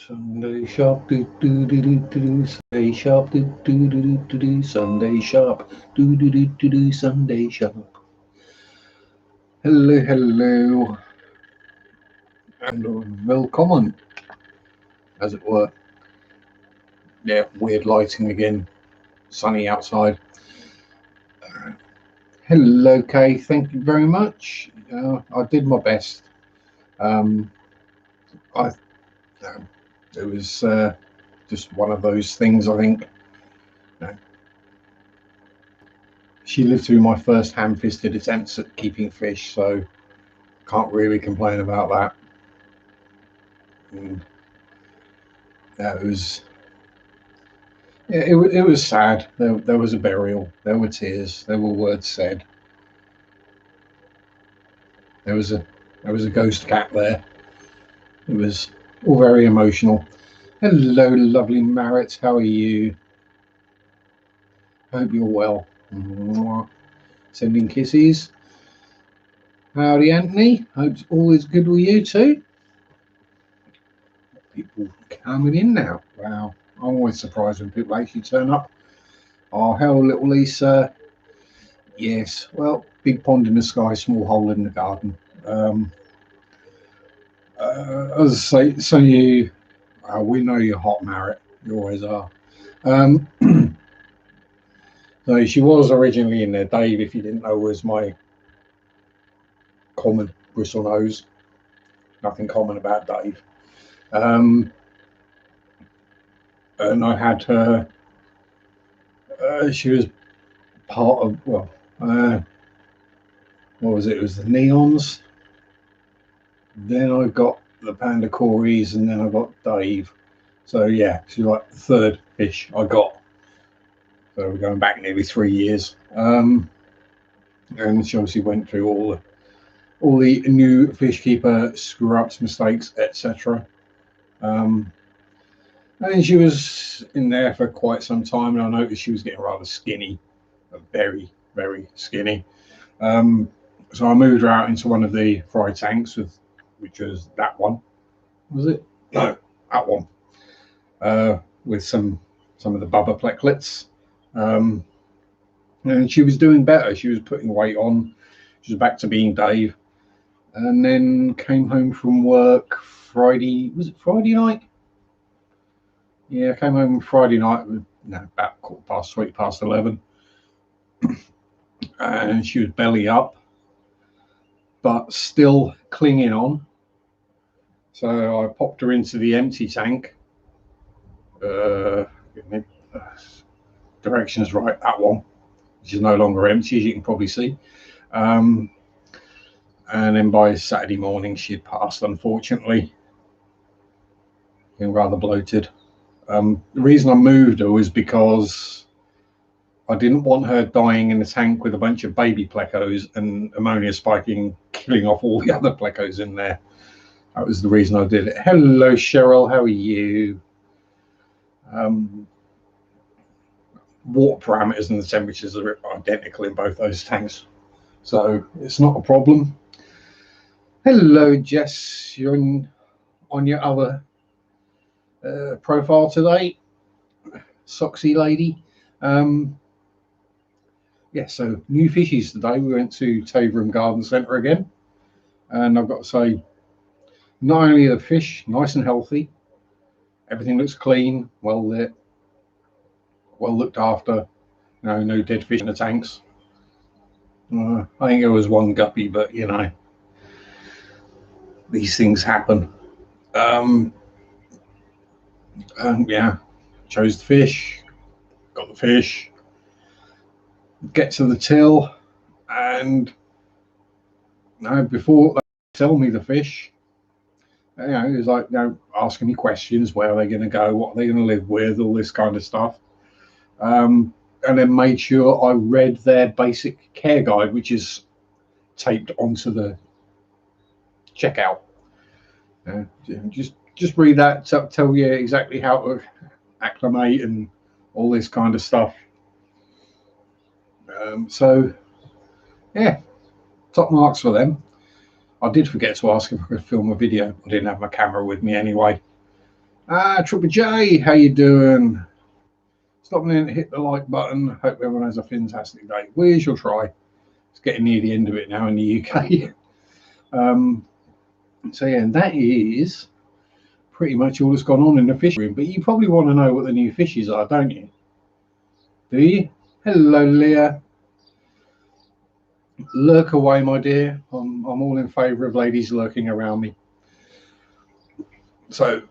Sunday sharp, do do do do do. Sunday sharp, do do do do do do. Sunday sharp, do do do do do. Sunday sharp. Hello, hello, and welcome, as it were. Yeah, weird lighting again. Sunny outside. Hello, Kay. Thank you very much. I did my best. Um, I it was just one of those things. I think she lived through my first ham-fisted attempts at keeping fish, so can't really complain about that. And it was it was sad. There was a burial. There were tears. There were words said. There was a ghost cat there. It was all very emotional. Hello, lovely Marit. How are you? Hope you're well. Mwah. Sending kisses. Howdy, Anthony. Hope all is good with you too. People coming in now. Wow. I'm always surprised when people actually turn up. Oh, hello, little Lisa. Yes. Well, big pond in the sky, small hole in the garden. As I say, so we know you're hot, Marit. You always are. So she was originally in there. Dave, if you didn't know, was my common bristle nose. Nothing common about Dave. And I had her. She was part of what was it? It was the neons. Then I got the panda cories, and then I got Dave. So yeah, she's like the third fish I got. So we're going back nearly 3 years. And she obviously went through all the new fish keeper screw-ups, mistakes, etc. And she was in there for quite some time, and I noticed she was getting rather skinny, very, very skinny. So I moved her out into one of the fry tanks, which was that one. Was it? No, that one. With some of the bubba plecklets. And she was doing better. She was putting weight on. She was back to being Dave. And then came home from work Friday. Was it Friday night? Yeah, I came home Friday night, about 11. And she was belly up, but still clinging on. So I popped her into the empty tank. Directions right, that one, which is no longer empty, as you can probably see. And then by Saturday morning, she had passed, unfortunately. Being rather bloated. The reason I moved her was because I didn't want her dying in the tank with a bunch of baby plecos and ammonia spiking, killing off all the other plecos in there. That was the reason I did it. Hello, Cheryl. How are you? Water parameters and the temperatures are identical in both those tanks, so it's not a problem. Hello, Jess. You're on your other profile today, Soxy lady. Yeah, so new fishies today. We went to Taveram Garden Centre again, and I've got to say, not only are the fish nice and healthy, everything looks clean, well lit, well looked after. No dead fish in the tanks. I think it was one guppy, but these things happen. Yeah, chose the fish, got the fish, get to the till, and before they sell me the fish, it was like asking me questions: where are they going to go, what are they going to live with, all this kind of stuff. And then made sure I read their basic care guide, which is taped onto the checkout. Just read that, tell you exactly how to acclimate and all this kind of stuff. So yeah, top marks for them. I did forget to ask if I could film a video. I didn't have my camera with me anyway. Triple J, how you doing? Stop and hit the like button. Hope everyone has a fantastic day. We shall try. It's getting near the end of it now in the UK. So yeah, and that is pretty much all that's gone on in the fish room. But you probably want to know what the new fishes are, don't you? Do you? Hello, Leah. Lurk away, my dear. I'm all in favour of ladies lurking around me. So,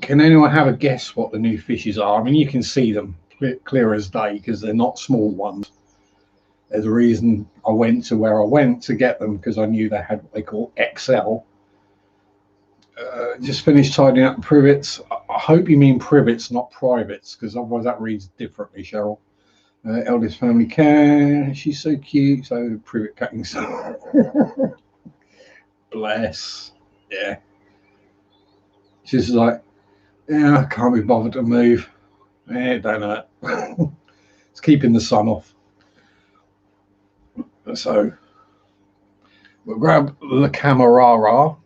can anyone have a guess what the new fishes are? I mean, you can see them clear as day because they're not small ones. There's a reason I went to where I went to get them, because I knew they had what they call XL. Just finished tidying up privets. I hope you mean privets, not privates, because otherwise that reads differently, Cheryl. Eldest family care. She's so cute. So privet cutting. Bless. Yeah. She's like, yeah, I can't be bothered to move. It don't hurt. It's keeping the sun off. So we'll grab the Camerara and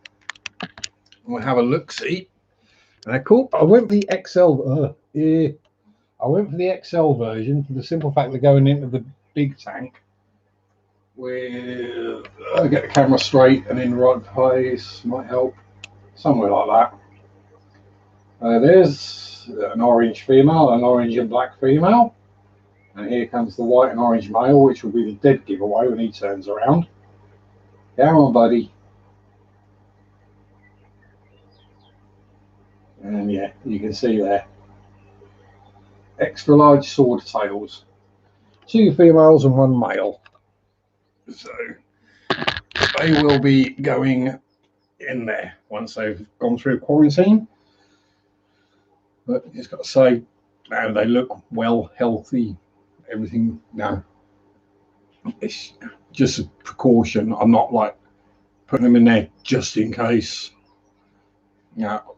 we'll have a look see. And they're cool. I went for the XL. I went for the XL version for the simple fact they're going into the big tank with get the camera straight and in the right place. Might help. Somewhere like that. There's an orange female, an orange and black female. And here comes the white and orange male, which will be the dead giveaway when he turns around. Come on, buddy. And yeah, you can see there. Extra large sword tails. 2 females and 1 male. So they will be going in there once they've gone through quarantine. But it's got to say, man, they look well, healthy, everything. No, it's just a precaution. I'm not like putting them in there just in case.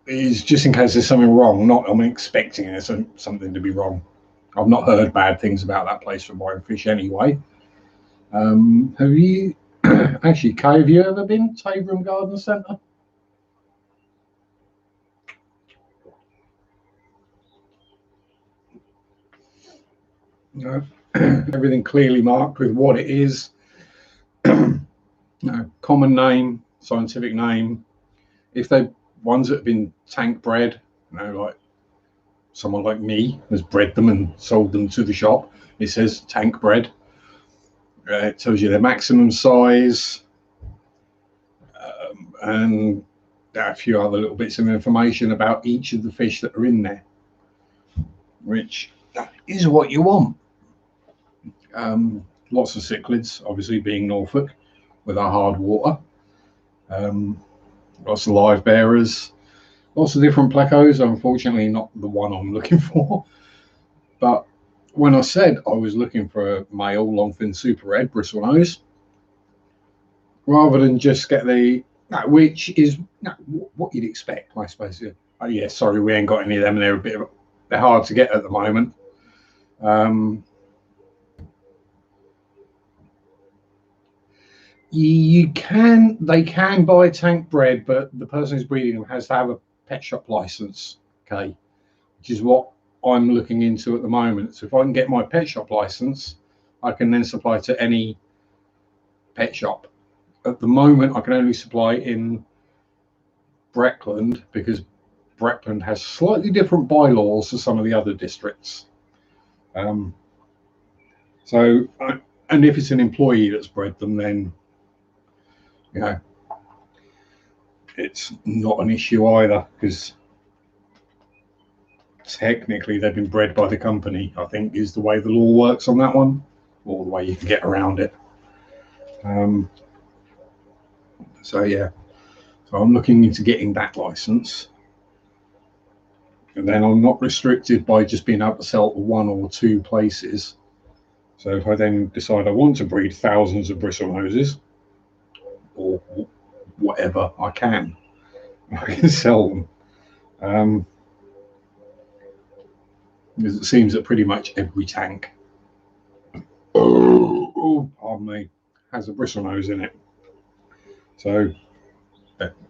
It's just in case there's something wrong. Not I'm expecting there's something to be wrong. I've not heard bad things about that place for buying fish anyway. Have you actually, Kay, have you ever been to Taveram Garden Centre? No. Everything clearly marked with what it is. Common name, scientific name. If they ones that have been tank bred, like someone like me has bred them and sold them to the shop, it says tank bred. It tells you their maximum size, and a few other little bits of information about each of the fish that are in there, which is what you want. Lots of cichlids, obviously being Norfolk with our hard water. Lots of live bearers, lots of different plecos. Unfortunately, not the one I'm looking for. But when I said I was looking for a male longfin super red bristlenose, rather than just get the which is what you'd expect, I suppose. Oh yeah, sorry, we ain't got any of them, and they're hard to get at the moment. They can buy tank bred, but the person who's breeding them has to have a pet shop license, okay, which is what I'm looking into at the moment. So if I can get my pet shop license, I can then supply to any pet shop. At the moment, I can only supply in Breckland because Breckland has slightly different bylaws to some of the other districts. And if it's an employee that's bred them, then it's not an issue either, because technically they've been bred by the company, I think, is the way the law works on that one, or the way you can get around it. So yeah, so I'm looking into getting that license, and then I'm not restricted by just being able to sell to 1 or 2 places. So if I then decide I want to breed thousands of bristlenoses or whatever, I can sell them. Because it seems that pretty much every tank, pardon me, has a bristlenose in it. So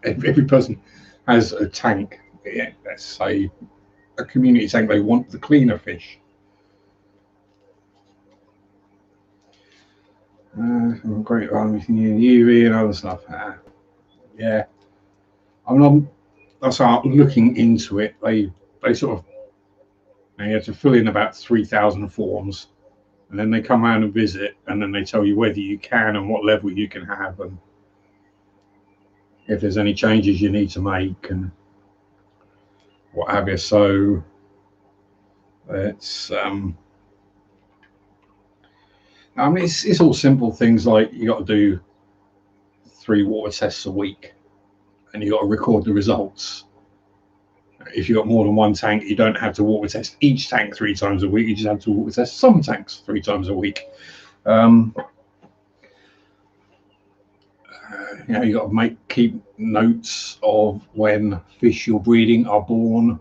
every person has a tank, let's say a community tank, they want the cleaner fish. Great run with UV and other stuff. Yeah, I'm start looking into it. They sort of, you have to fill in about 3,000 forms, and then they come around and visit, and then they tell you whether you can and what level you can have, and if there's any changes you need to make and what have you. So it's I mean, it's all simple things like you got to do 3 water tests a week, and you got to record the results. If you've got more than one tank, you don't have to water test each tank 3 times a week. You just have to water test some tanks 3 times a week. You got to keep notes of when fish you're breeding are born,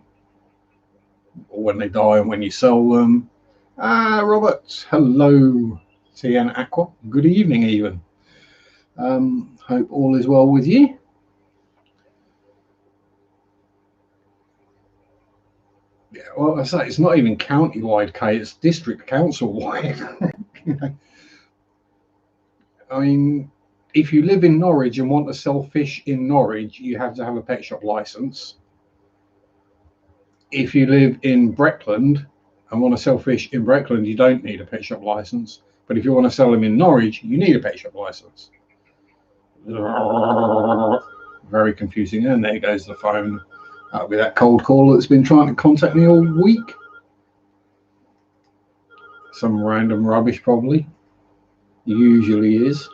or when they die, and when you sell them. Robert, hello. TN Aqua, good evening, even. Hope all is well with you. Yeah, well, I say it's not even county-wide, Kate. It's district council-wide. You know? I mean, if you live in Norwich and want to sell fish in Norwich, you have to have a pet shop license. If you live in Breckland and want to sell fish in Breckland, you don't need a pet shop license. But if you want to sell them in Norwich, you need a pet shop license. Very confusing. And there goes the phone. That'll be that cold caller that's been trying to contact me all week. Some random rubbish, probably. Usually is.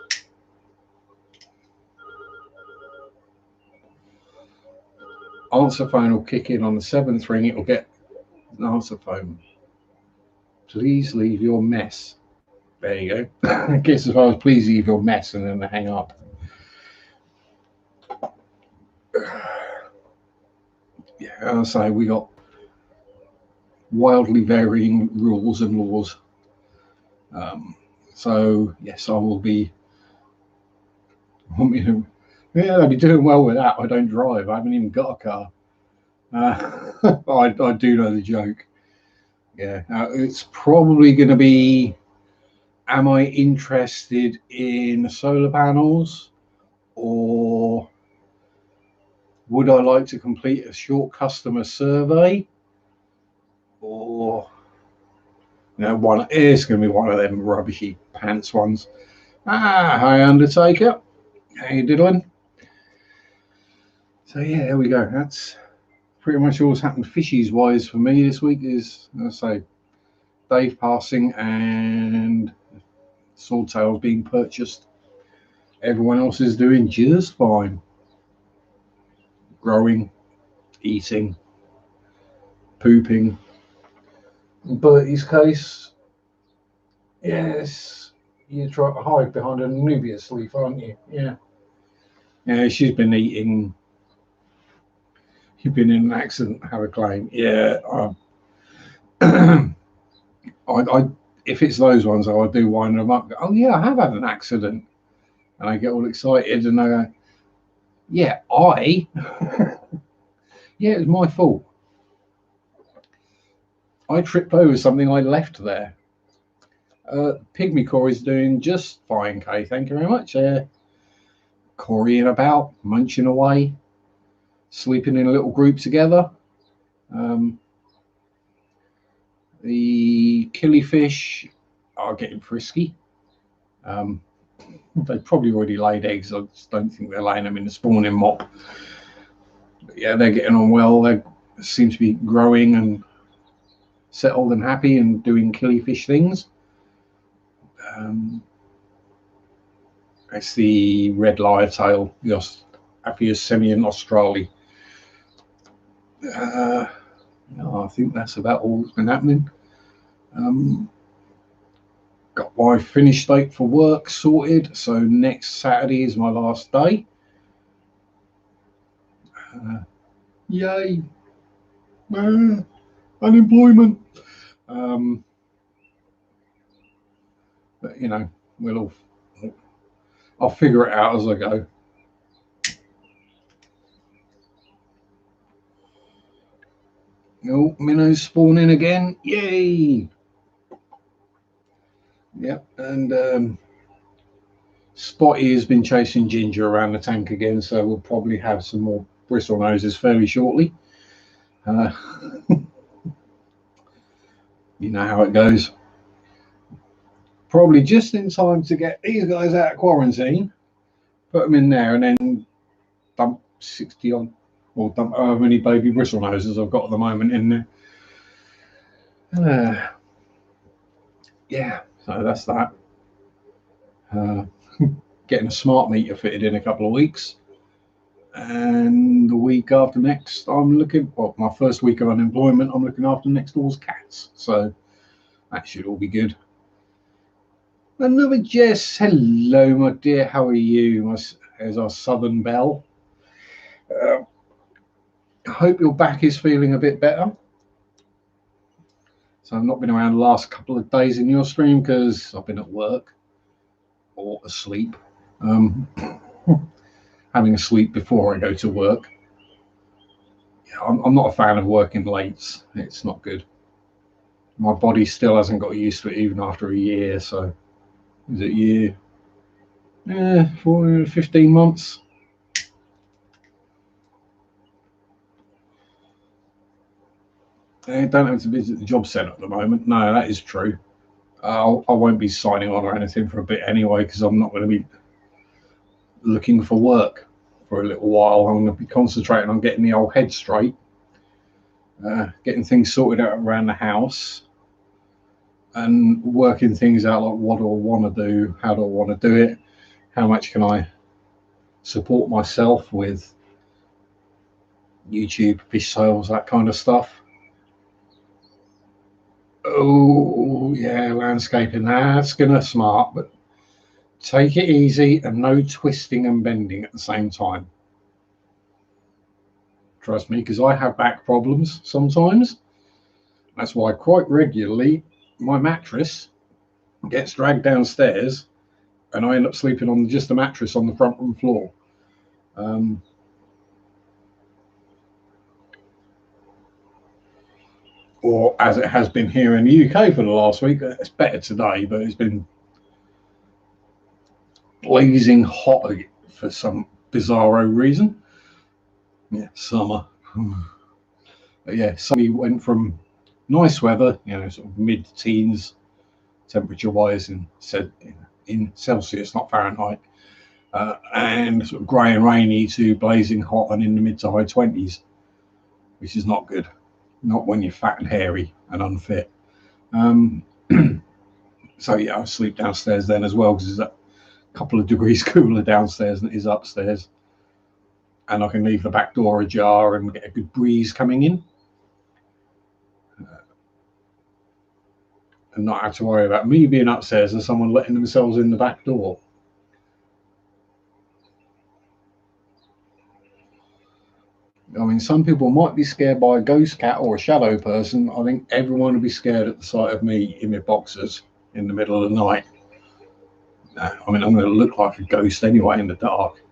Answer phone will kick in on the 7th ring. It will get an answer phone. Please leave your mess. There you go. I guess as far as please leave your mess, and then they hang up. Yeah, I'll say we got wildly varying rules and laws. So yes, I will be. Yeah, I'll be doing well with that. I don't drive. I haven't even got a car. I do know the joke. Yeah, it's probably going to be. Am I interested in solar panels, or would I like to complete a short customer survey, or one? It's going to be one of them rubbishy pants ones. Hi Undertaker, how you doing? So yeah, there we go. That's pretty much all that's happened fishies wise for me this week. Is, as I say, Dave passing and Swordtails being purchased. Everyone else is doing just fine. Growing, eating, pooping. In Bertie's case, yes, you try to hide behind a Nubius leaf, aren't you? Yeah. Yeah, she's been eating. You've been in an accident, have a claim. Yeah. If it's those ones, I do wind them up. Oh yeah, I have had an accident, and I get all excited, and I go, yeah, yeah, it was my fault. I tripped over something I left there. Pygmy Corey's doing just fine, Kay. Thank you very much. Coreying about, munching away, sleeping in a little group together. The killifish are getting frisky. They've probably already laid eggs. I just don't think they're laying them in the spawning mop. But yeah, they're getting on well. They seem to be growing and settled and happy and doing killifish things. It's the red lyre-tail, the Appius semian australe. No, I think that's about all that's been happening. Got my finish date for work sorted, so next Saturday is my last day. Yay! Unemployment. But I'll figure it out as I go. Oh, minnows spawning again. Yay! Yep, and Spotty has been chasing Ginger around the tank again, so we'll probably have some more bristle noses fairly shortly. Uh, you know how it goes. Probably just in time to get these guys out of quarantine, put them in there, and then dump 60 on, or dump however many baby bristle noses I've got at the moment in there. Yeah, so that's that. Getting a smart meter fitted in a couple of weeks. And the week after next, I'm looking, well, my first week of unemployment, I'm looking after next door's cats. So that should all be good. Another Jess. Hello, my dear. How are you? As our Southern Belle. I hope your back is feeling a bit better. So I've not been around the last couple of days in your stream because I've been at work or asleep. Having a sleep before I go to work. Yeah, I'm not a fan of working late. It's not good. My body still hasn't got used to it even after a year. So is it a year? Yeah, 15 months. I don't have to visit the job centre at the moment. No, that is true. I won't be signing on or anything for a bit anyway because I'm not going to be looking for work for a little while. I'm going to be concentrating on getting the old head straight, getting things sorted out around the house, and working things out like what do I want to do, how do I want to do it, how much can I support myself with YouTube, fish sales, that kind of stuff. Oh yeah, landscaping, that's gonna smart, but take it easy and no twisting and bending at the same time. Trust me, because I have back problems sometimes. That's why quite regularly my mattress gets dragged downstairs and I end up sleeping on just the mattress on the front room floor. Or as it has been here in the UK for the last week. It's better today, but it's been blazing hot for some bizarro reason. Yeah, summer. But yeah, suddenly went from nice weather, sort of mid-teens temperature-wise in Celsius, not Fahrenheit, and sort of grey and rainy to blazing hot and in the mid to high 20s, which is not good. Not when you're fat and hairy and unfit. So yeah, I sleep downstairs then as well because it's a couple of degrees cooler downstairs than it is upstairs, and I can leave the back door ajar and get a good breeze coming in, and not have to worry about me being upstairs and someone letting themselves in the back door. I mean, some people might be scared by a ghost cat or a shadow person. I think everyone would be scared at the sight of me in my boxers in the middle of the night. I mean, I'm going to look like a ghost anyway in the dark.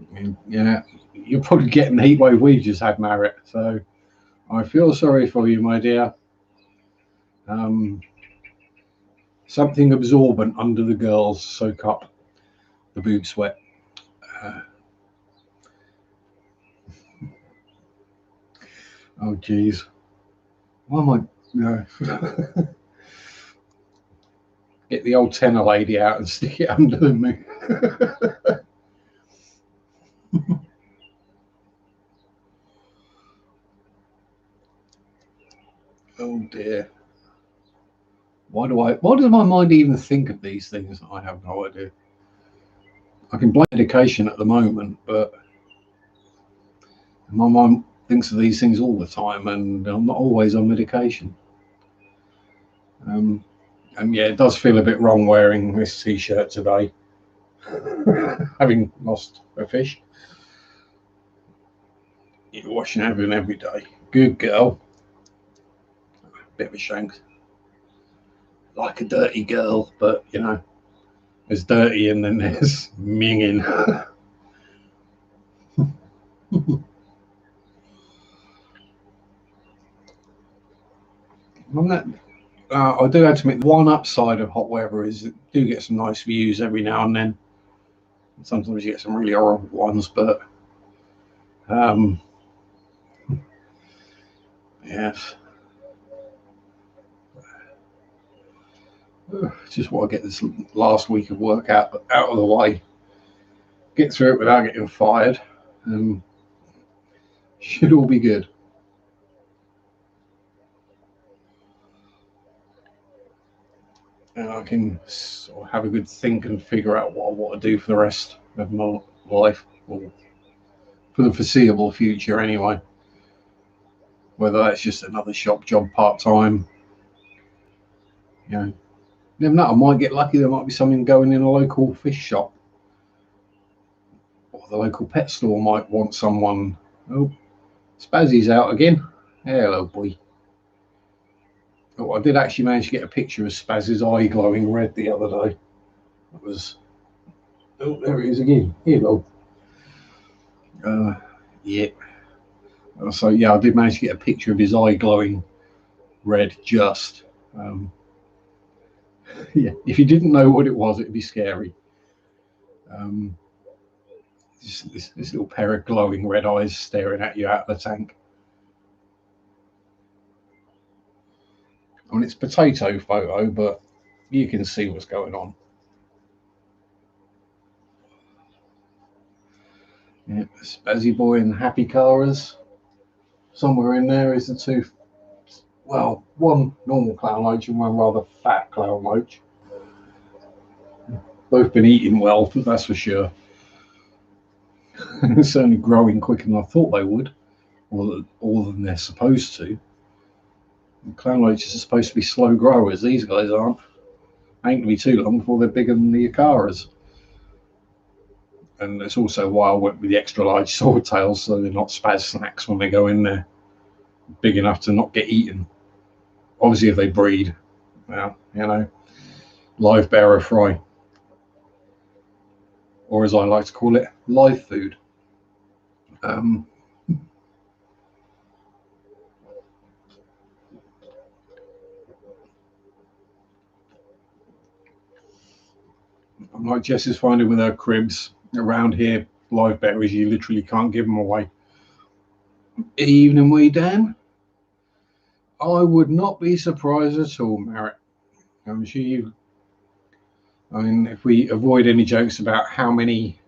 I mean, yeah, you're probably getting the heat wave we just had, Marriott. So I feel sorry for you, my dear. Something absorbent under the girls soak up the boob sweat. Oh, geez. Why am I? Get the old tenor lady out and stick it under the moon. Oh dear. Why does my mind even think of these things? I have no idea. I can blame medication at the moment, but my mind thinks of these things all the time, and I'm not always on medication. And yeah, it does feel a bit wrong wearing this t-shirt today, having lost a fish. You're washing every day. Good girl. Bit of a shame. Like a dirty girl, but there's dirty and then there's minging. I'm not, I do have to admit, one upside of hot weather is it do get some nice views every now and then. Sometimes you get some really horrible ones, but yes. Just want to get this last week of work out of the way, get through it without getting fired, and should all be good. And I can sort of have a good think and figure out what I want to do for the rest of my life, or for the foreseeable future anyway. Whether that's just another shop job part time, you know, never know. I might get lucky. There might be something going in a local fish shop, or the local pet store might want someone. Oh, Spazzy's out again. Hello, boy. Oh, I did actually manage to get a picture of Spaz's eye glowing red the other day. It was. Oh, there he is again. Hello. Yeah. So yeah, I did manage to get a picture of his eye glowing red. Just. Yeah. If you didn't know what it was, it'd be scary. This little pair of glowing red eyes staring at you out of the tank. I mean, it's potato photo, but you can see what's going on. Yeah, Spazzy Boy and Happy Caras. Somewhere in there is the two, well, one normal clown loach and one rather fat clown loach. Both been eating well, that's for sure. Certainly growing quicker than I thought they would, or than they're supposed to. And clown loaches are supposed to be slow growers. These guys aren't. Ain't gonna be too long before they're bigger than the Acaras. And that's also why I went with the extra large swordtails, so they're not spaz snacks when they go in there. Big enough to not get eaten. Obviously, if they breed, well, you know, live bearer fry. Or as I like to call it, live food. I'm like Jess is finding with her cribs around here, live berries, you literally can't give them away. Evening, wee Dan. I would not be surprised at all, Merritt. I'm sure you. I mean, if we avoid any jokes about how many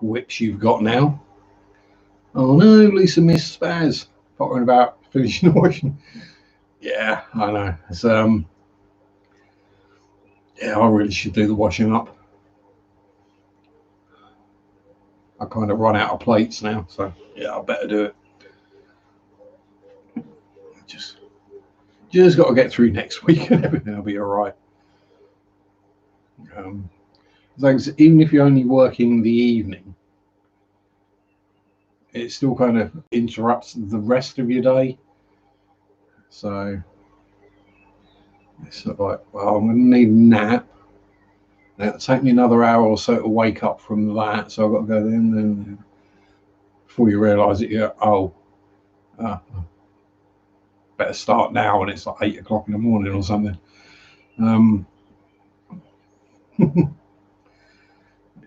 whips you've got now. Oh no, Lisa missed Spaz. Talking about finishing the washing. Yeah, I know. It's, yeah, I really should do the washing up. I kind of run out of plates now, so yeah, I better do it. Just got to get through next week and everything will be all right. Even if you're only working the evening, it still kind of interrupts the rest of your day. So it's like, well, I'm going to need a nap. It'll take me another hour or so to wake up from that. So I've got to go in and before you realise it, you're, better start now when it's like 8 o'clock in the morning or something.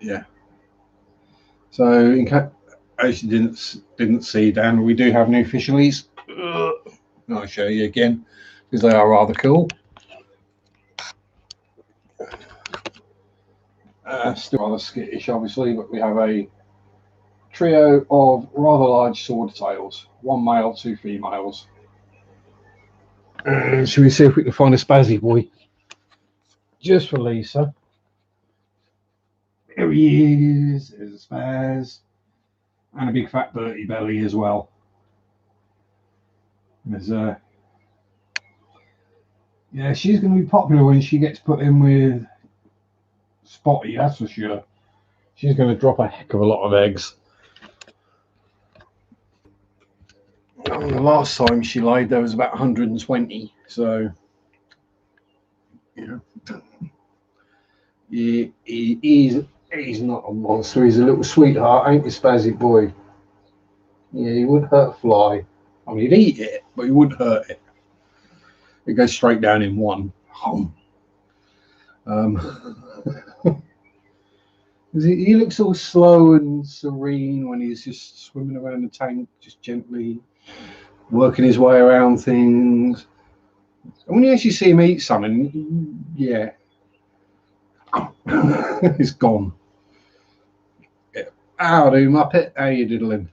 Yeah. So in case you didn't see, Dan, we do have new officialies. I'll show you again because they are rather cool. Still rather skittish, obviously, but we have a trio of rather large swordtails, one male, two females. Should we see if we can find a Spazzy Boy just for Lisa? Here he is. There's a Spaz and a big fat Bertie belly as well. There's yeah, she's going to be popular when she gets put in with Spotty, that's for sure. She's going to drop a heck of a lot of eggs. The last time she laid, there was about 120. So, yeah, he's not a monster. He's a little sweetheart, ain't you, Spazzy Boy? Yeah, he wouldn't hurt a fly. I mean, he'd eat it, but he wouldn't hurt it. It goes straight down in one. He looks all slow and serene when he's just swimming around the tank, just gently working his way around things. And when you actually see him eat something, yeah, it's gone. Yeah. Howdy, Muppet. How you diddling?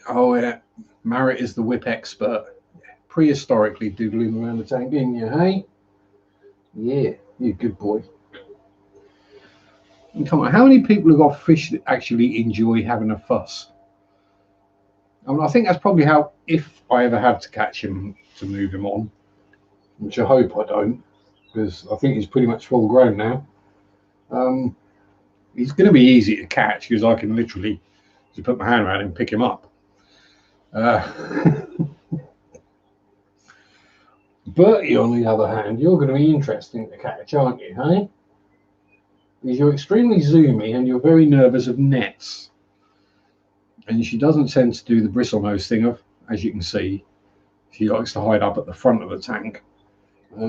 Oh, yeah. Marrett is the whip expert. Prehistorically doodling around the tank, didn't you, hey? Yeah, you're a good boy. And come on, how many people have got fish that actually enjoy having a fuss? I mean, I think that's probably how, if I ever have to catch him to move him on, which I hope I don't, because I think he's pretty much full grown now. He's going to be easy to catch because I can literally just put my hand around him and pick him up. Bertie, on the other hand, you're going to be interesting to catch, aren't you, hey? Because you're extremely zoomy and you're very nervous of nets. And she doesn't tend to do the bristlenose thing of, as you can see, she likes to hide up at the front of the tank.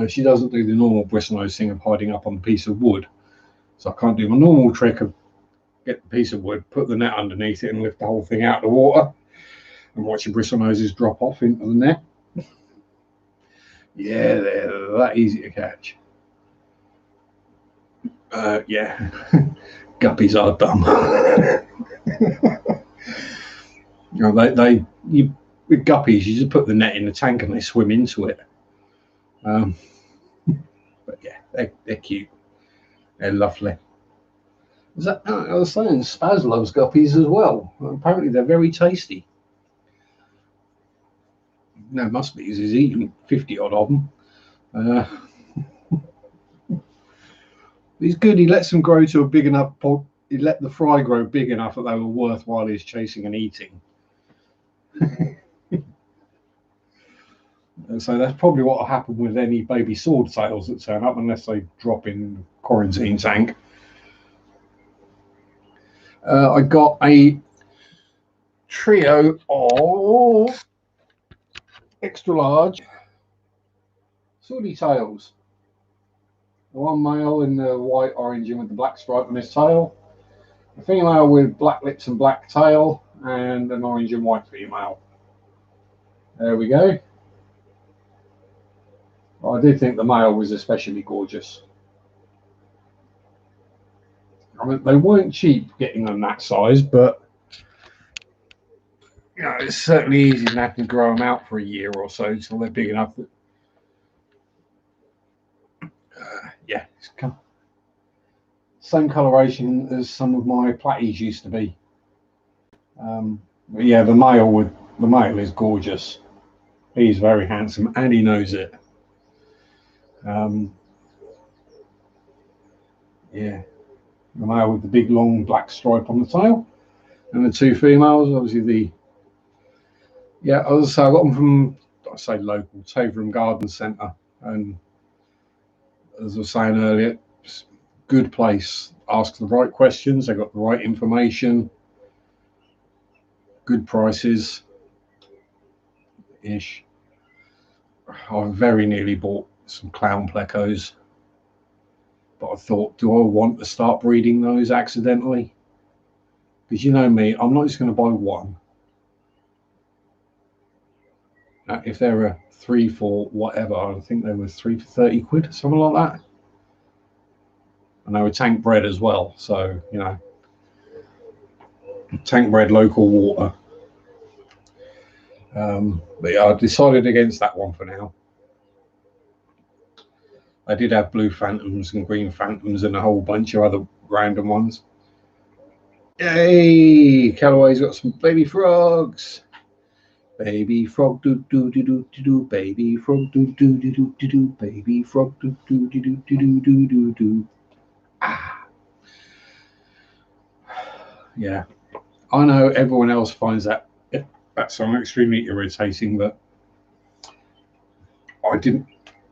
She doesn't do the normal bristlenose thing of hiding up on a piece of wood. So I can't do my normal trick of get the piece of wood, put the net underneath it and lift the whole thing out of the water and watch your bristlenoses drop off into the net. Yeah, they're that easy to catch. Yeah, guppies are dumb. With guppies, you just put the net in the tank and they swim into it. But yeah, they're cute. They're lovely. I was saying, Spaz loves guppies as well. Apparently, they're very tasty. No, must be, because he's eating 50 odd of them. He's good. He lets them grow to a big enough pot. He let the fry grow big enough that they were worthwhile he's chasing and eating. And so that's probably what will happen with any baby swordtails that turn up, unless they drop in the quarantine tank. I got a trio of extra large swordy tails. The one male in the white orangey with the black stripe on his tail, a female with black lips and black tail, and an orange and white female. There we go. I did think the male was especially gorgeous. I mean, they weren't cheap getting them that size, but you know, it's certainly easy to have to grow them out for a year or so until they're big enough that, yeah, it's same coloration as some of my platies used to be. But yeah, the male is gorgeous. He's very handsome and he knows it. Yeah, the male with the big long black stripe on the tail, and the two females, obviously I got them from, I say local, Taverham Garden Centre, and as I was saying earlier, good place. Ask the right questions, they got the right information, good prices ish. I very nearly bought some clown plecos, but I thought, do I want to start breeding those accidentally? Because you know me, I'm not just going to buy one. If they're a 3 for whatever, I think they were 3 for 30 quid, something like that. And they were tank bred as well, so you know, tank bred local water. But yeah, I decided against that one for now. I did have blue phantoms and green phantoms and a whole bunch of other random ones. Yay! Callaway's got some baby frogs. Baby frog do do do do do do. Baby frog do do do do do do. Baby frog do do do do do do do do. Ah. Yeah, I know everyone else finds that song extremely irritating, but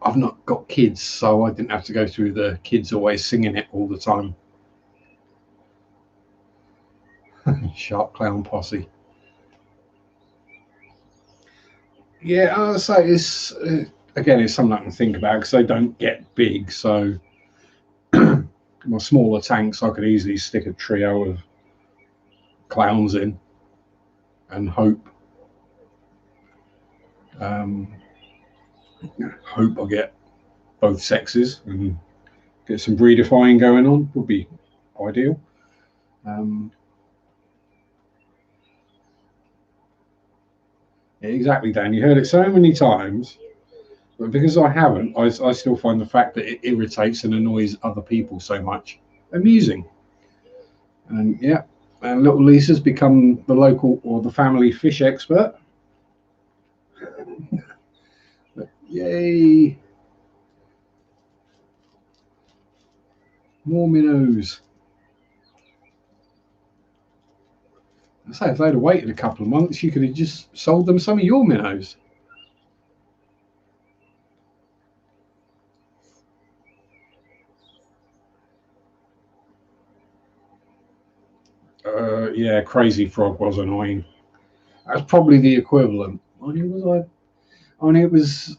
I've not got kids, so I didn't have to go through the kids always singing it all the time. Sharpe clown posse. Yeah, I'll say it's again, it's something I can think about because they don't get big. So my smaller tanks, I could easily stick a trio of clowns in and um, hope I get both sexes and get some breedifying going on. Would be ideal. Um, yeah, exactly, Dan. You heard it so many times, but because I haven't, I still find the fact that it irritates and annoys other people so much amusing. And yeah, and little Lisa's become the local or the family fish expert. But yay, more minnows. I say if they'd have waited a couple of months, you could have just sold them some of your minnows. Yeah, Crazy Frog was annoying. That's probably the equivalent. I mean, it was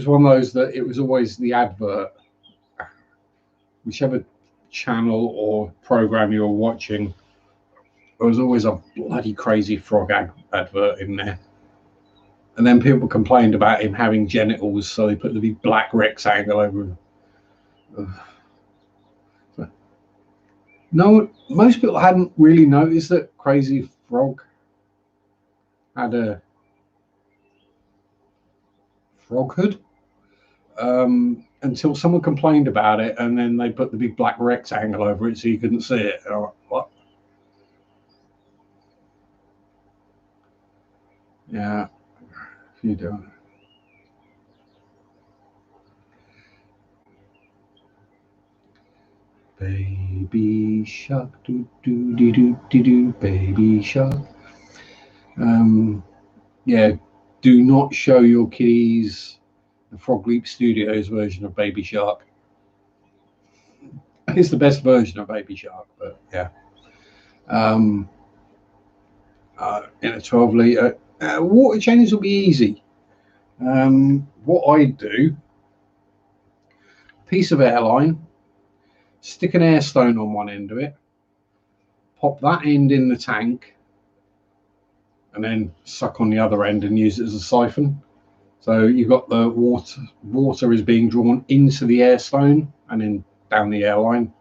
one of those that it was always the advert, whichever channel or program you were watching. There was always a bloody Crazy Frog advert in there. And then people complained about him having genitals, so they put the big black rectangle over him. No, most people hadn't really noticed that Crazy Frog had a frog hood until someone complained about it, and then they put the big black rectangle over it so you couldn't see it. And I'm like, what? Yeah, you do. Baby shark, do do do do do do, baby shark. Um, yeah, do not show your kiddies the Frog Leap Studios version of Baby Shark. It's the best version of Baby Shark, but yeah. Um, in a 12 litre, water changes will be easy. What I do, piece of airline, stick an air stone on one end of it, pop that end in the tank, and then suck on the other end and use it as a siphon. So you've got the water is being drawn into the air stone and then down the airline.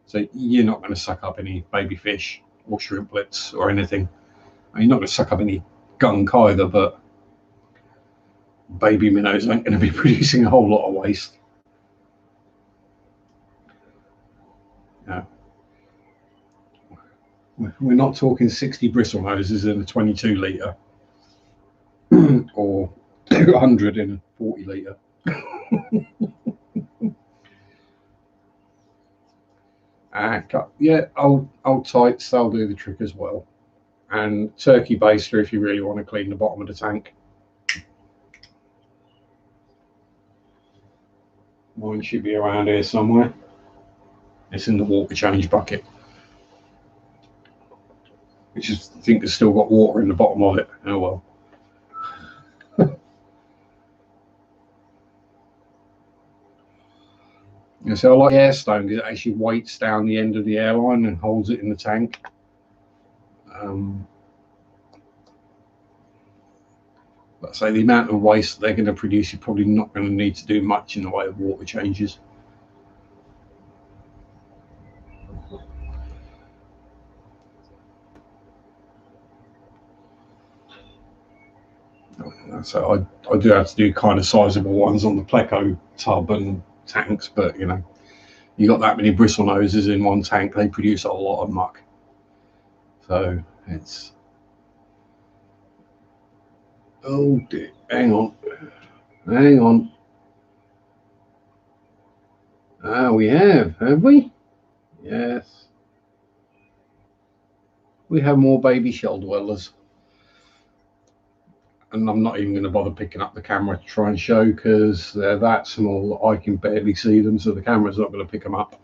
So you're not going to suck up any baby fish or shrimplets or anything. And you're not going to suck up any gunk either, but baby minnows aren't going to be producing a whole lot of waste. Yeah. We're not talking 60 bristle noses in a 22 litre or 200 in a 40 litre. Yeah, old tights, they'll do the trick as well. And turkey baster if you really want to clean the bottom of the tank. Mine should be around here somewhere. It's in the water change bucket, which I think has still got water in the bottom of it. Oh well. Yeah, so I like air stone because it actually weights down the end of the airline and holds it in the tank. But say the amount of waste they're going to produce, you're probably not going to need to do much in the way of water changes. So I do have to do kind of sizable ones on the Pleco tub and tanks, but you know, you got that many bristle noses in one tank, they produce a lot of muck. So it's oh dear, hang on. Ah, we have we? Yes, we have more baby shell dwellers. And I'm not even going to bother picking up the camera to try and show because they're that small that I can barely see them, so the camera's not going to pick them up.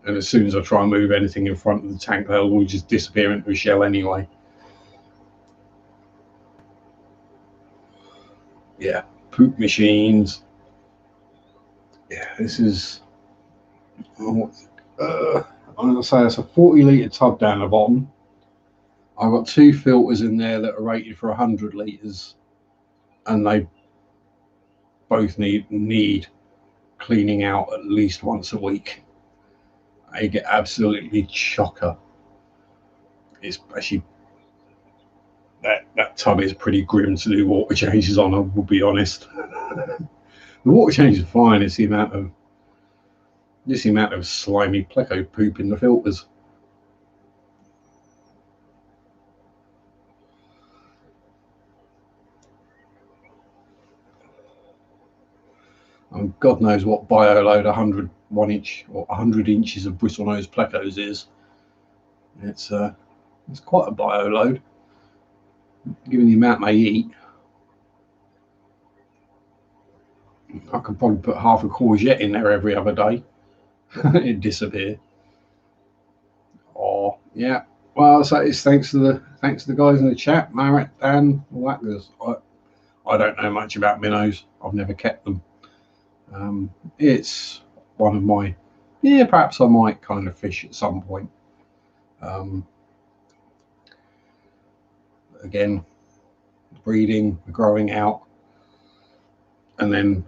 And as soon as I try and move anything in front of the tank, they'll all just disappear into a shell anyway. poop machines. Yeah, this is, I'm gonna say it's a 40-litre tub down the bottom. I've got 2 filters in there that are rated for 100 litres, and they both need cleaning out at least once a week. I get absolutely chocker. It's actually, that tub is pretty grim to do water changes on, I will be honest. The water change is fine. It's the amount of slimy pleco poop in the filters. And God knows what bioload 1 inch or 100 inches of bristlenose plecos is. It's quite a bioload, given the amount they eat. I could probably put half a courgette in there every other day. It'd disappear. Oh yeah. Well, so it's thanks to the guys in the chat, Marit, Dan, all that. Because I don't know much about minnows. I've never kept them. It's one of my, perhaps I might kind of fish at some point. Again, breeding, growing out, and then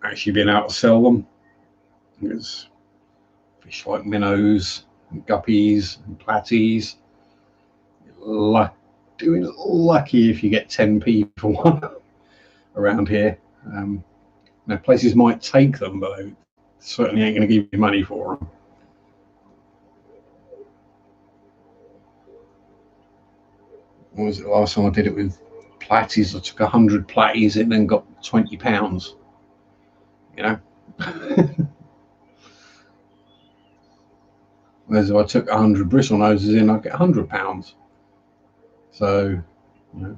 actually being able to sell them. It's fish like minnows, and guppies, and platies. Doing lucky if you get 10p for one around here. Now places might take them, but they certainly ain't going to give you money for them. What was it last time I did it with platies? I took 100 platies in and got £20. You know. Whereas if I took 100 bristle noses in, I'd get £100. So, you know,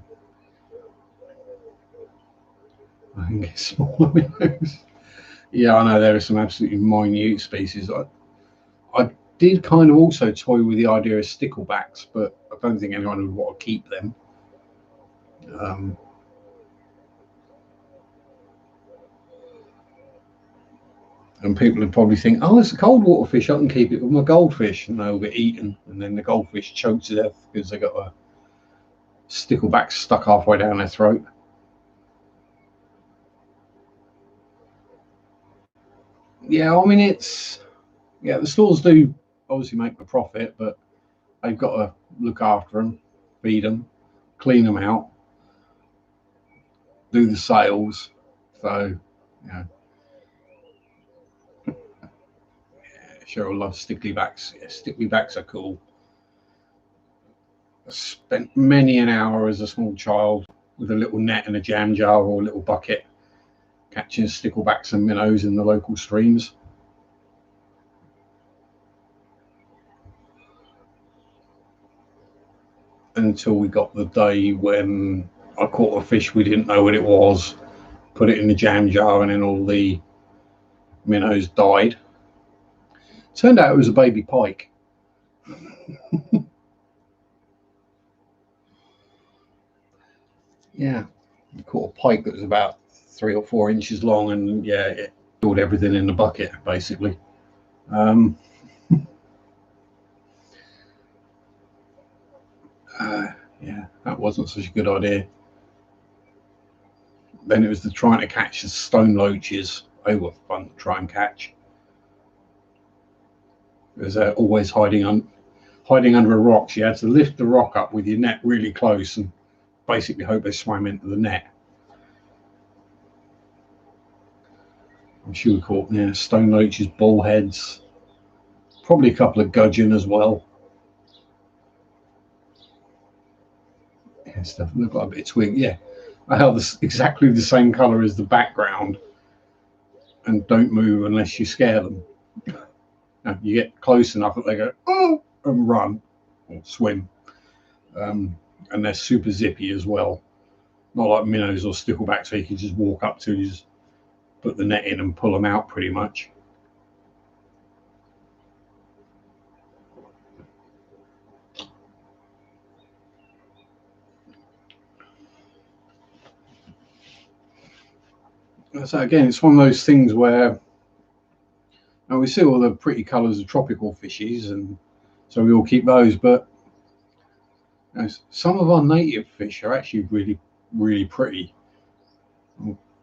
I can get smaller minnows. Yeah, I know there are some absolutely minute species. I did kind of also toy with the idea of sticklebacks, but I don't think anyone would want to keep them. And people would probably think, oh, it's a cold water fish, I can keep it with my goldfish, and they'll get eaten, and then the goldfish choke to death because they got a stickleback stuck halfway down their throat. Yeah, I mean, the stores do obviously make a profit, but they've got to look after them, feed them, clean them out, do the sales. So, you know, Cheryl loves sticklybacks. Yeah, sticklybacks are cool. I spent many an hour as a small child with a little net and a jam jar or a little bucket catching sticklebacks and minnows in the local streams. Until we got the day when I caught a fish we didn't know what it was, put it in the jam jar, and then all the minnows died. Turned out it was a baby pike. Yeah, I caught a pike that was about 3 or 4 inches long, and yeah, it killed everything in the bucket basically. Yeah, that wasn't such a good idea. Then it was the trying to catch the stone loaches. They were fun to try and catch. Because they're always hiding under a rock. So you had to lift the rock up with your net really close and basically hope they swam into the net. I'm sure we caught stone loaches, bullheads, probably a couple of gudgeon as well. Yeah, stuff look like a bit of twig. Yeah, they are exactly the same colour as the background and don't move unless you scare them. Now, you get close enough that they go, oh, and run or swim. And they're super zippy as well. Not like minnows or sticklebacks where you can just walk up to, just put the net in and pull them out pretty much. So again, it's one of those things where and we see all the pretty colours of tropical fishes, and so we all keep those. But some of our native fish are actually really, really pretty.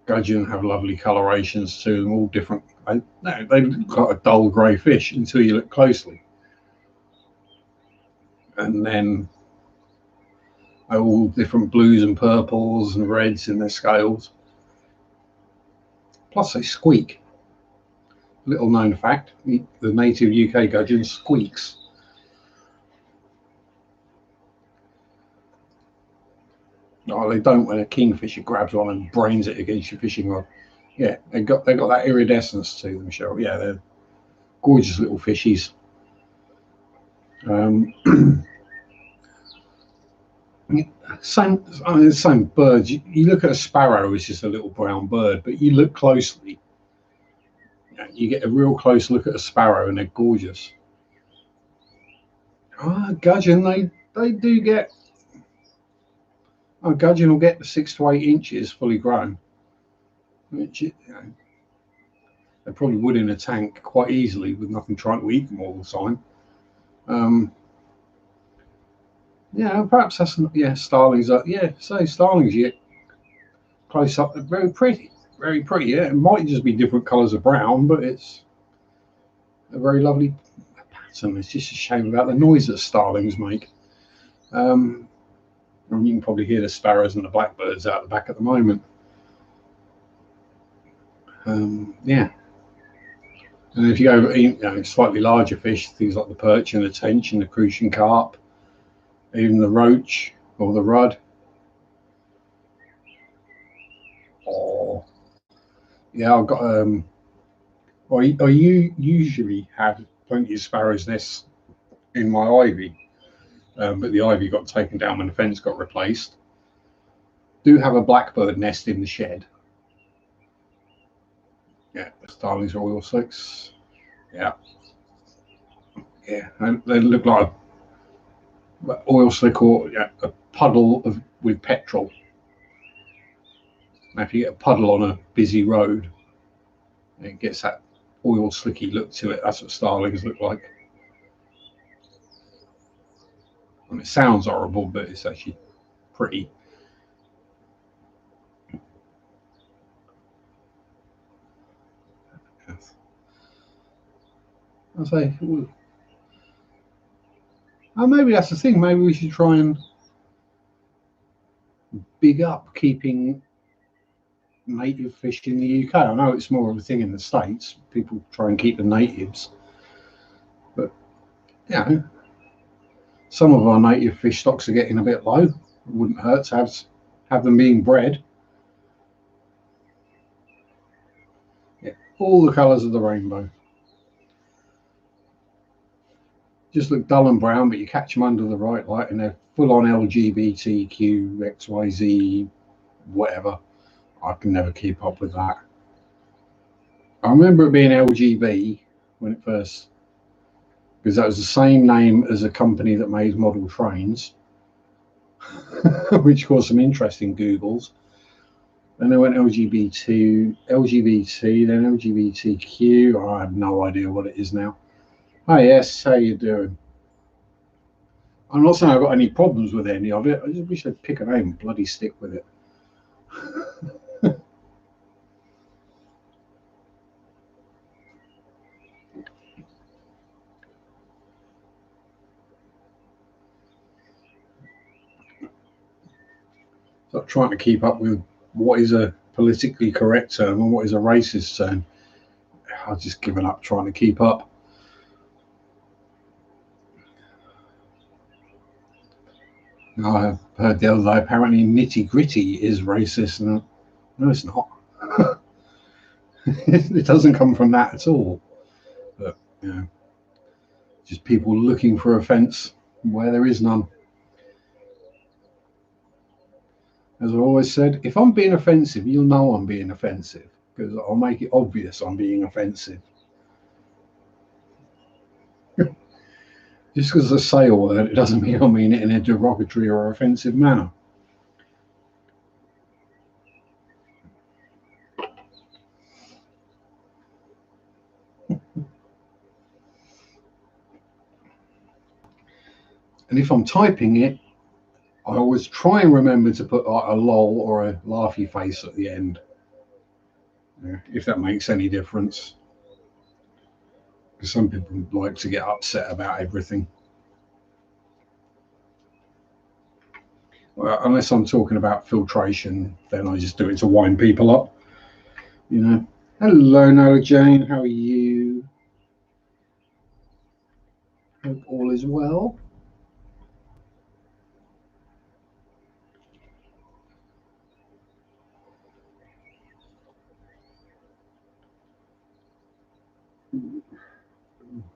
Gudgeon have lovely colorations to them, all different. They look like a dull grey fish until you look closely, and then all different blues and purples and reds in their scales. Plus, they squeak. Little known fact: the native UK gudgeon squeaks. Oh, they don't when a kingfisher grabs one and brains it against your fishing rod. Yeah, they got that iridescence to them, Cheryl. Yeah, they're gorgeous little fishies. Same birds. You look at a sparrow, it's just a little brown bird, but you look closely, you get a real close look at a sparrow, and they're gorgeous. Gudgeon, they do get. Gudgeon will get 6 to 8 inches fully grown, which they probably would in a tank quite easily with nothing trying to eat them all the time. Yeah, perhaps that's starlings. Starlings you get close up. They're very pretty, very pretty. Yeah, it might just be different colours of brown, but it's a very lovely pattern. It's just a shame about the noise that starlings make. And you can probably hear the sparrows and the blackbirds out the back at the moment. Yeah. And if you go, slightly larger fish, things like the perch and the tench and the crucian carp, even the roach or the rudd. Oh, yeah, I've got. I usually have plenty of sparrows' nests in my ivy, but the ivy got taken down when the fence got replaced. Do have a blackbird nest in the shed. Yeah, starlings are oil slicks. Yeah, and they look like oil slick or a puddle with petrol. Now, if you get a puddle on a busy road, it gets that oil slicky look to it. That's what starlings look like. And it sounds horrible, but it's actually pretty. Yes. I say, maybe that's the thing. Maybe we should try and big up keeping native fish in the UK. I know it's more of a thing in the States. People try and keep the natives, but some of our native fish stocks are getting a bit low. It wouldn't hurt to have them being bred. Yeah, all the colours of the rainbow. Just look dull and brown, but you catch them under the right light, and they're full on LGBTQ, XYZ, whatever. I can never keep up with that. I remember it being LGB when it first, because that was the same name as a company that made model trains, which caused some interesting Googles. Then they went LGBT, then LGBTQ. I have no idea what it is now. Hi, yes, how you doing? I'm not saying I've got any problems with any of it. I just wish I'd pick a name and bloody stick with it. Stop trying to keep up with what is a politically correct term and what is a racist term. I've just given up trying to keep up. I heard the other day apparently nitty gritty is racist. No, it's not. It doesn't come from that at all. But just people looking for offence where there is none. As I've always said, if I'm being offensive, you'll know I'm being offensive because I'll make it obvious I'm being offensive. Just because I say all that, it doesn't mean I mean it in a derogatory or offensive manner. And if I'm typing it, I always try and remember to put like a lol or a laughy face at the end, if that makes any difference. Because some people like to get upset about everything. Well, unless I'm talking about filtration, then I just do it to wind people up. Hello, Nola Jane. How are you? Hope all is well.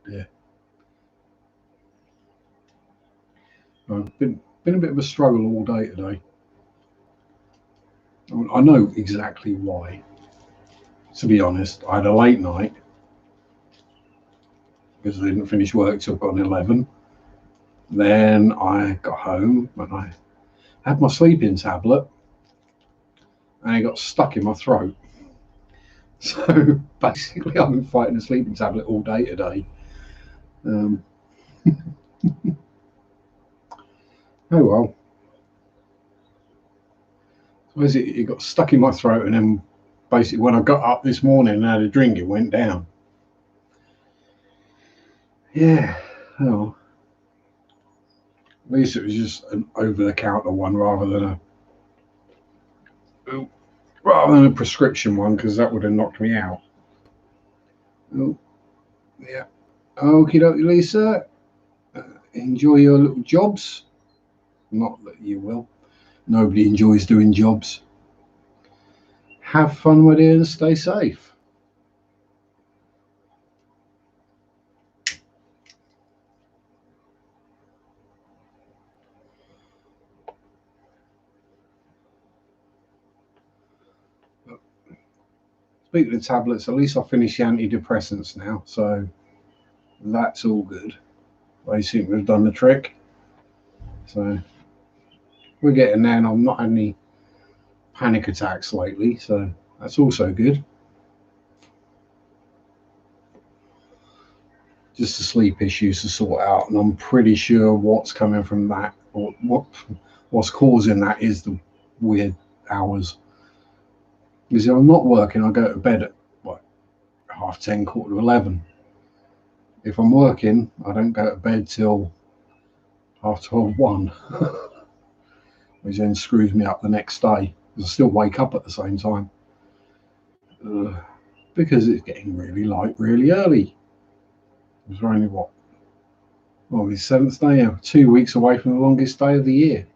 Yeah. I've been a bit of a struggle all day today. I know exactly why. To be honest, I had a late night because I didn't finish work till about 11. Then I got home and I had my sleeping tablet and it got stuck in my throat. So basically, I've been fighting a sleeping tablet all day today. Oh well. It got stuck in my throat, and then basically when I got up this morning and had a drink, it went down. Yeah. Oh. At least it was just an over-the-counter one rather than a prescription one, because that would have knocked me out. Oh, yeah. Okie dokie, Lisa. Enjoy your little jobs. Not that you will. Nobody enjoys doing jobs. Have fun with it and stay safe. Speaking of tablets, at least I finished the antidepressants now, so that's all good. They seem to have done the trick. So we're getting there, and I've not had any panic attacks lately, so that's also good. Just the sleep issues to sort out, and I'm pretty sure what's coming from that, or what's causing that, is the weird hours. Because if I'm not working, I go to bed at 10:30, 11:15. If I'm working, I don't go to bed till 12:30, 1, which then screws me up the next day. I still wake up at the same time. Because it's getting really light really early. It's only the 7th day, 2 weeks away from the longest day of the year.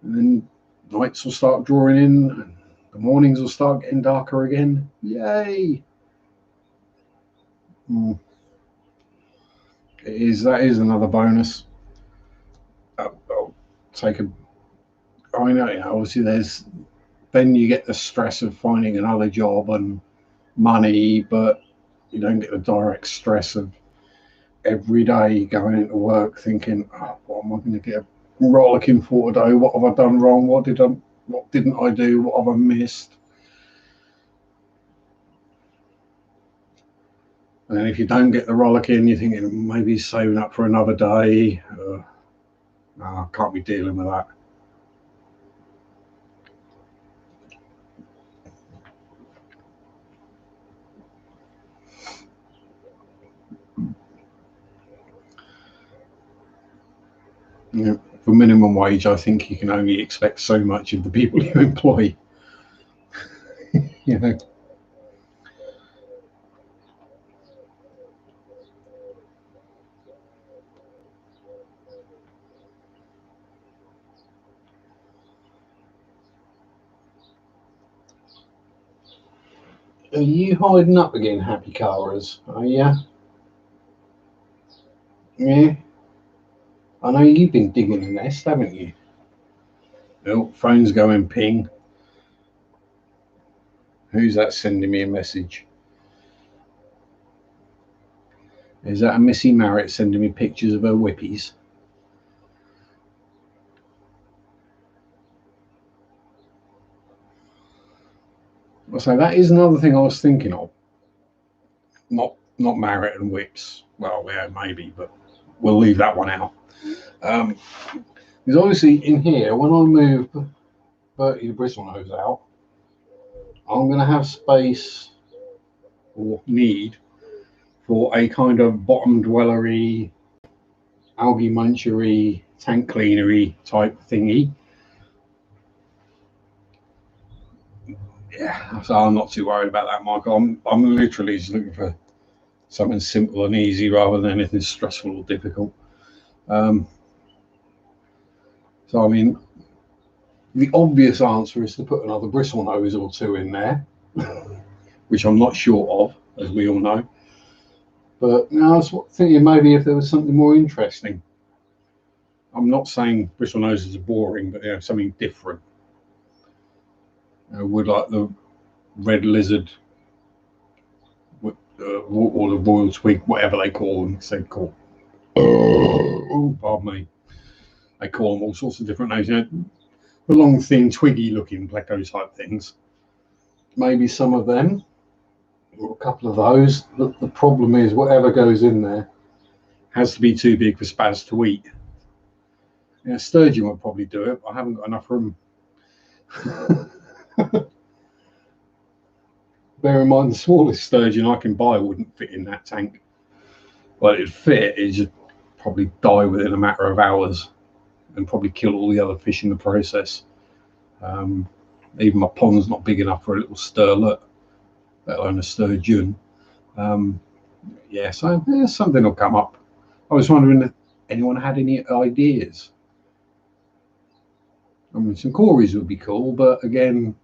And then nights will start drawing in, and the mornings will start getting darker again. Yay! That is another bonus. I'll take a. I know, obviously then you get the stress of finding another job and money, but you don't get the direct stress of every day going into work thinking, what am I going to get rollicking for today? What have I done wrong? What didn't I do? What have I missed? And if you don't get the rollicking, you're thinking maybe saving up for another day. No, I can't be dealing with that. For minimum wage, I think you can only expect so much of the people you employ. you know. Are you hiding up again, happy colours? Are you? Yeah. I know you've been digging a nest, haven't you? Oh, phone's going ping. Who's that sending me a message? Is that a Missy Marriott sending me pictures of her whippies? So that is another thing I was thinking of. Not Marriott and whips. Well, yeah, maybe, but we'll leave that one out. Because obviously in here, when I move Bertie the bristlenose out, I'm going to have space or need for a kind of bottom dwellery, algae munchery, tank cleanery type thingy. Yeah, so I'm not too worried about that, Michael. I'm literally just looking for something simple and easy rather than anything stressful or difficult. So I mean, the obvious answer is to put another bristlenose or two in there, which I'm not sure of, as we all know. But now I was thinking maybe if there was something more interesting. I'm not saying bristlenoses are boring, but something different. Would like the red lizard or the royal twig, whatever they call them. They call. Oh, pardon me. They call them all sorts of different names. The long, thin, twiggy-looking pleco type things. Maybe some of them, or a couple of those. The problem is, whatever goes in there has to be too big for Spaz to eat. Sturgeon will probably do it, but I haven't got enough room. Bear in mind, the smallest sturgeon I can buy wouldn't fit in that tank. Well, it'd fit, it'd just probably die within a matter of hours and probably kill all the other fish in the process. Even my pond's not big enough for a little sterlet, let alone a sturgeon. So something will come up. I was wondering if anyone had any ideas. I mean, some cories would be cool, but again,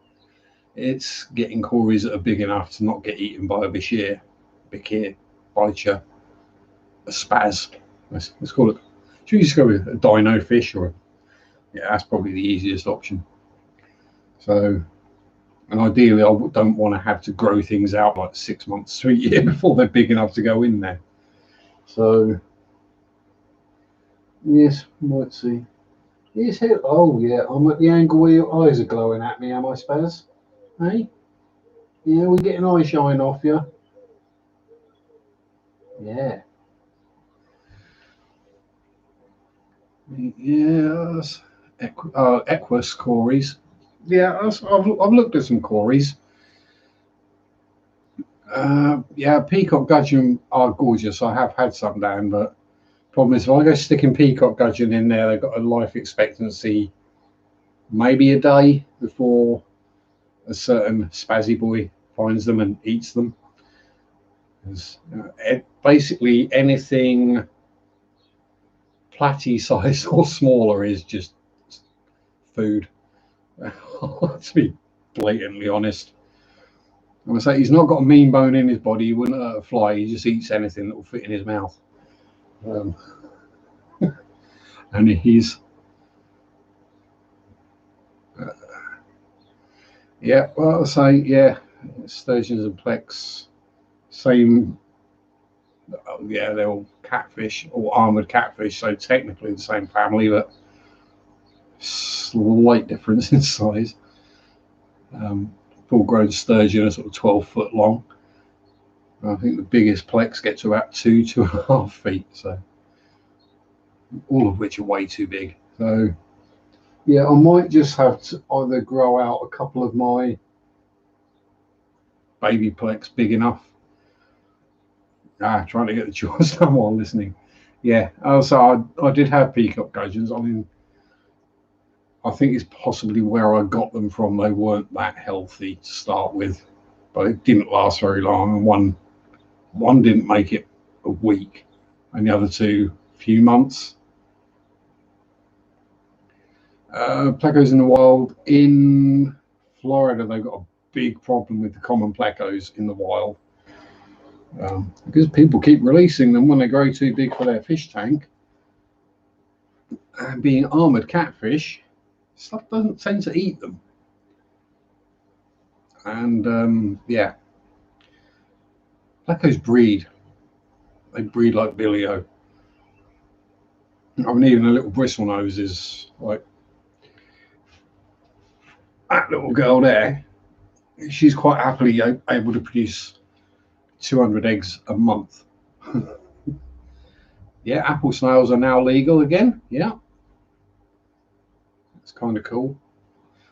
it's getting cories that are big enough to not get eaten by a bichir, bicher, a spaz. Let's call it. Should we just go with a dino fish that's probably the easiest option. So, and ideally, I don't want to have to grow things out like 6 months to a year before they're big enough to go in there. So, yes, let's see. Yes, oh yeah, I'm at the angle where your eyes are glowing at me, am I, Spaz? Hey? Yeah, we're getting eye shine off you. Yeah. Yes. Equus cories. Yeah, I've looked at some cories. Peacock gudgeon are gorgeous. I have had some down, but problem is if I go sticking peacock gudgeon in there, they've got a life expectancy maybe a day before a certain spazzy boy finds them and eats them. Basically anything platy size or smaller is just food. To be blatantly honest, I'm gonna say he's not got a mean bone in his body. He wouldn't hurt a fly. He just eats anything that will fit in his mouth. And he's I'll say sturgeons and plex, same. They're all catfish or armored catfish, so technically the same family, but slight difference in size. Full-grown sturgeon are sort of 12-foot long. I think the biggest plex gets to about 2.5 feet. So all of which are way too big. So I might just have to either grow out a couple of my baby plex big enough. Trying to get the chores done while listening. Also I did have peacock gudgeons. I mean, I think it's possibly where I got them from. They weren't that healthy to start with, but it didn't last very long. And one didn't make it a week, and the other two a few months. Plecos in the wild in Florida, they've got a big problem with the common plecos in the wild. Because people keep releasing them when they grow too big for their fish tank. And being armored catfish, stuff doesn't tend to eat them. And plecos breed. They breed like Billio. I mean, even a little bristlenose is like that little girl there. She's quite happily able to produce 200 eggs a month. Yeah, apple snails are now legal again. Yeah, it's kind of cool.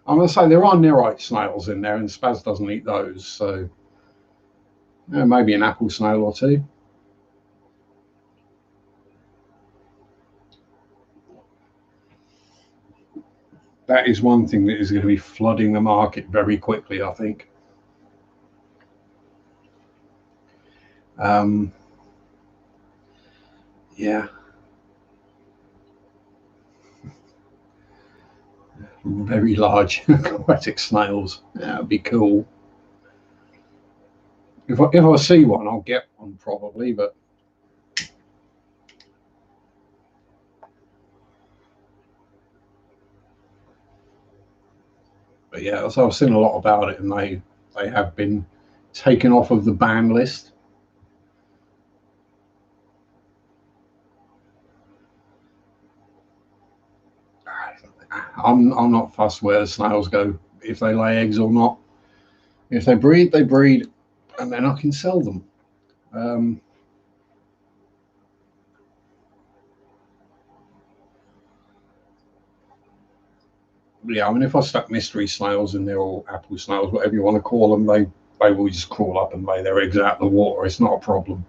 I'm going to say there are r.i.p snails in there, and Spaz doesn't eat those, so maybe an apple snail or two. That is one thing that is going to be flooding the market very quickly, I think. Yeah. Very large aquatic snails. That would be cool. If I see one, I'll get one probably, but yeah, so I've seen a lot about it, and they have been taken off of the ban list. I'm not fussed where the snails go, if they lay eggs or not. If they breed, and then I can sell them. Yeah, I mean, if I stuck mystery snails in there or apple snails, whatever you want to call them, they will just crawl up and lay their eggs out of the water. It's not a problem.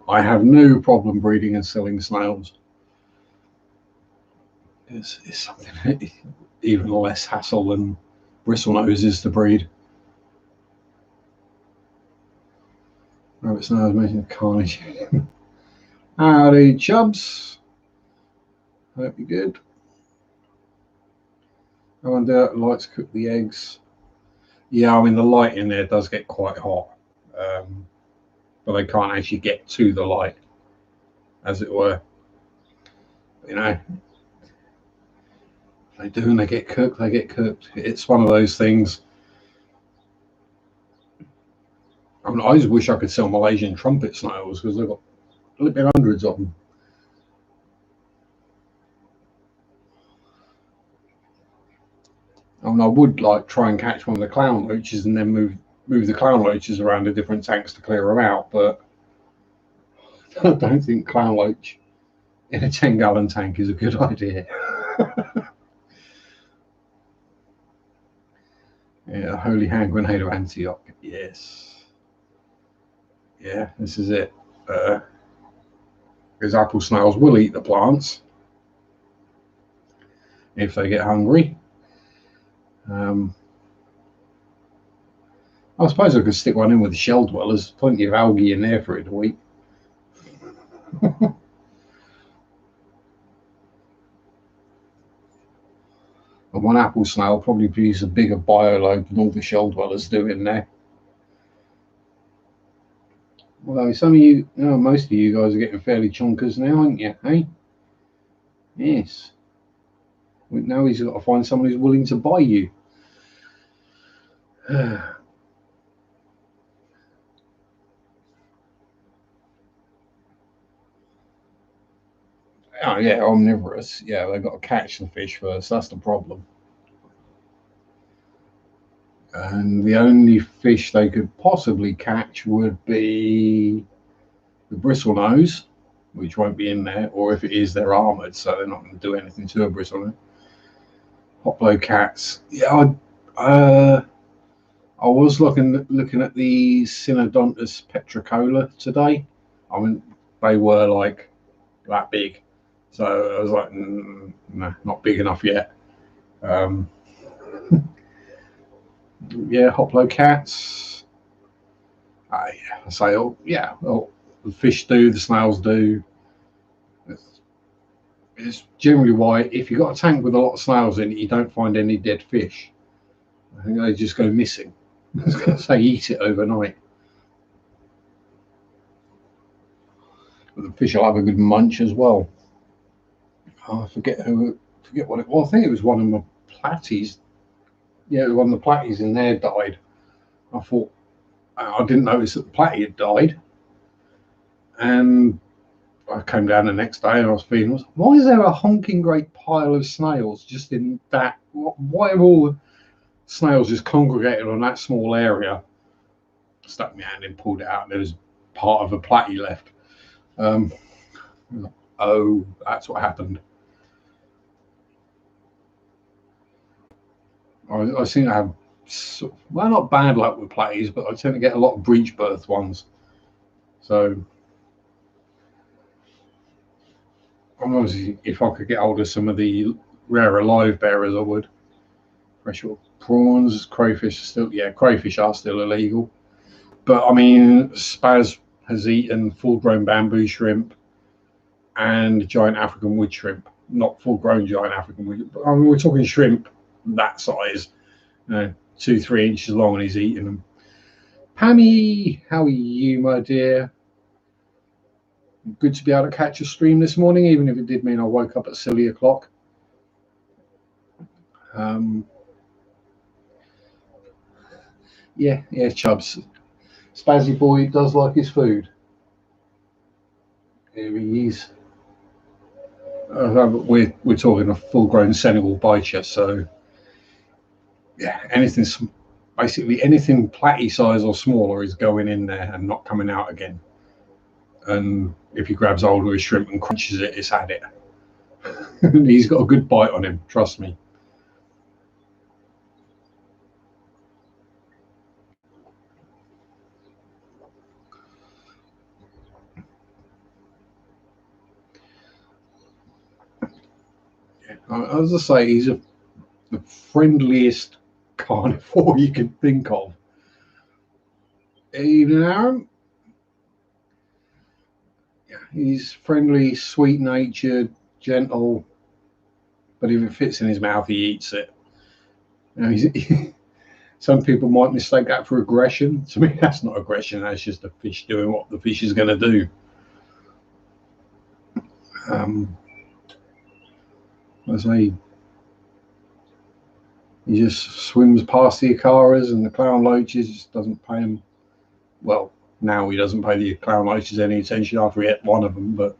I have no problem breeding and selling snails. It's something even less hassle than bristlenoses to breed. Rabbit snails making a carnage. Howdy, chubs. Hope you're good. I wonder, lights cook the eggs. Yeah, I mean, the light in there does get quite hot, but they can't actually get to the light, as it were. You know, they do, and they get cooked. They get cooked. It's one of those things. I mean, I just wish I could sell Malaysian trumpet snails because they've got flipping hundreds of them. I mean, I would like try and catch one of the clown loaches and then move the clown loaches around to different tanks to clear them out, but I don't think clown loach in a 10-gallon tank is a good idea. Yeah, holy hand grenade of Antioch. Yes. Yeah, this is it. Because apple snails will eat the plants if they get hungry. I suppose I could stick one in with the shell dwellers. Plenty of algae in there for it to eat. And one apple snail probably produces a bigger bioload than all the shell dwellers do in there. Although some of you, most of you guys are getting fairly chonkers now, aren't you? Hey? Yes. Now he's got to find someone who's willing to buy you. Oh yeah, omnivorous. Yeah, they've got to catch the fish first. That's the problem. And the only fish they could possibly catch would be the bristlenose, which won't be in there, or if it is, they're armored, so they're not going to do anything to a bristlenose. Hoplo cats. Yeah, I was looking at the Synodontus petricola today. I mean, they were like that big, so I was like, no, not big enough yet. Yeah, Hoplo cats. Yeah, I say, the fish do, the snails do. It's generally why, if you've got a tank with a lot of snails in it, you don't find any dead fish. I think they just go missing. I was going to say, eat it overnight. But the fish will have a good munch as well. Oh, I forget what it was. I think it was one of my platies. Yeah, one of the platies in there died. I thought, I didn't notice that the platy had died. And I came down the next day and I was feeling, why is there a honking great pile of snails just in that? Why have all the snails just congregated on that small area? Stuck my hand in, pulled it out, and there was part of a platy left. Oh, that's what happened. I seem to have, well, not bad luck with plays, but I tend to get a lot of breech birth ones. So, obviously, if I could get hold of some of the rarer live bearers, I would. Freshwater prawns, crayfish crayfish are still illegal. But I mean, Spaz has eaten full-grown bamboo shrimp and giant African wood shrimp. Not full-grown giant African wood. I mean, we're talking shrimp that size, 2-3 inches long, and he's eating them. Pammy, how are you, my dear? Good to be able to catch a stream this morning, even if it did mean I woke up at silly o'clock. Yeah, Chubbs. Spazzy boy does like his food. Here he is. We're talking a full-grown Senegal bicher, so yeah, basically anything platy size or smaller is going in there and not coming out again. And if he grabs hold of his shrimp and crunches it, it's had it. He's got a good bite on him, trust me. As I say, he's the friendliest carnivore you can think of. Evening, Aaron. Yeah, he's friendly, sweet-natured, gentle, but if it fits in his mouth, he eats it. Some people might mistake that for aggression. To me, that's not aggression. That's just a fish doing what the fish is going to do. I say, he just swims past the acaras and the clown loaches, just doesn't pay them. Well, now he doesn't pay the clown loaches any attention after he ate one of them, but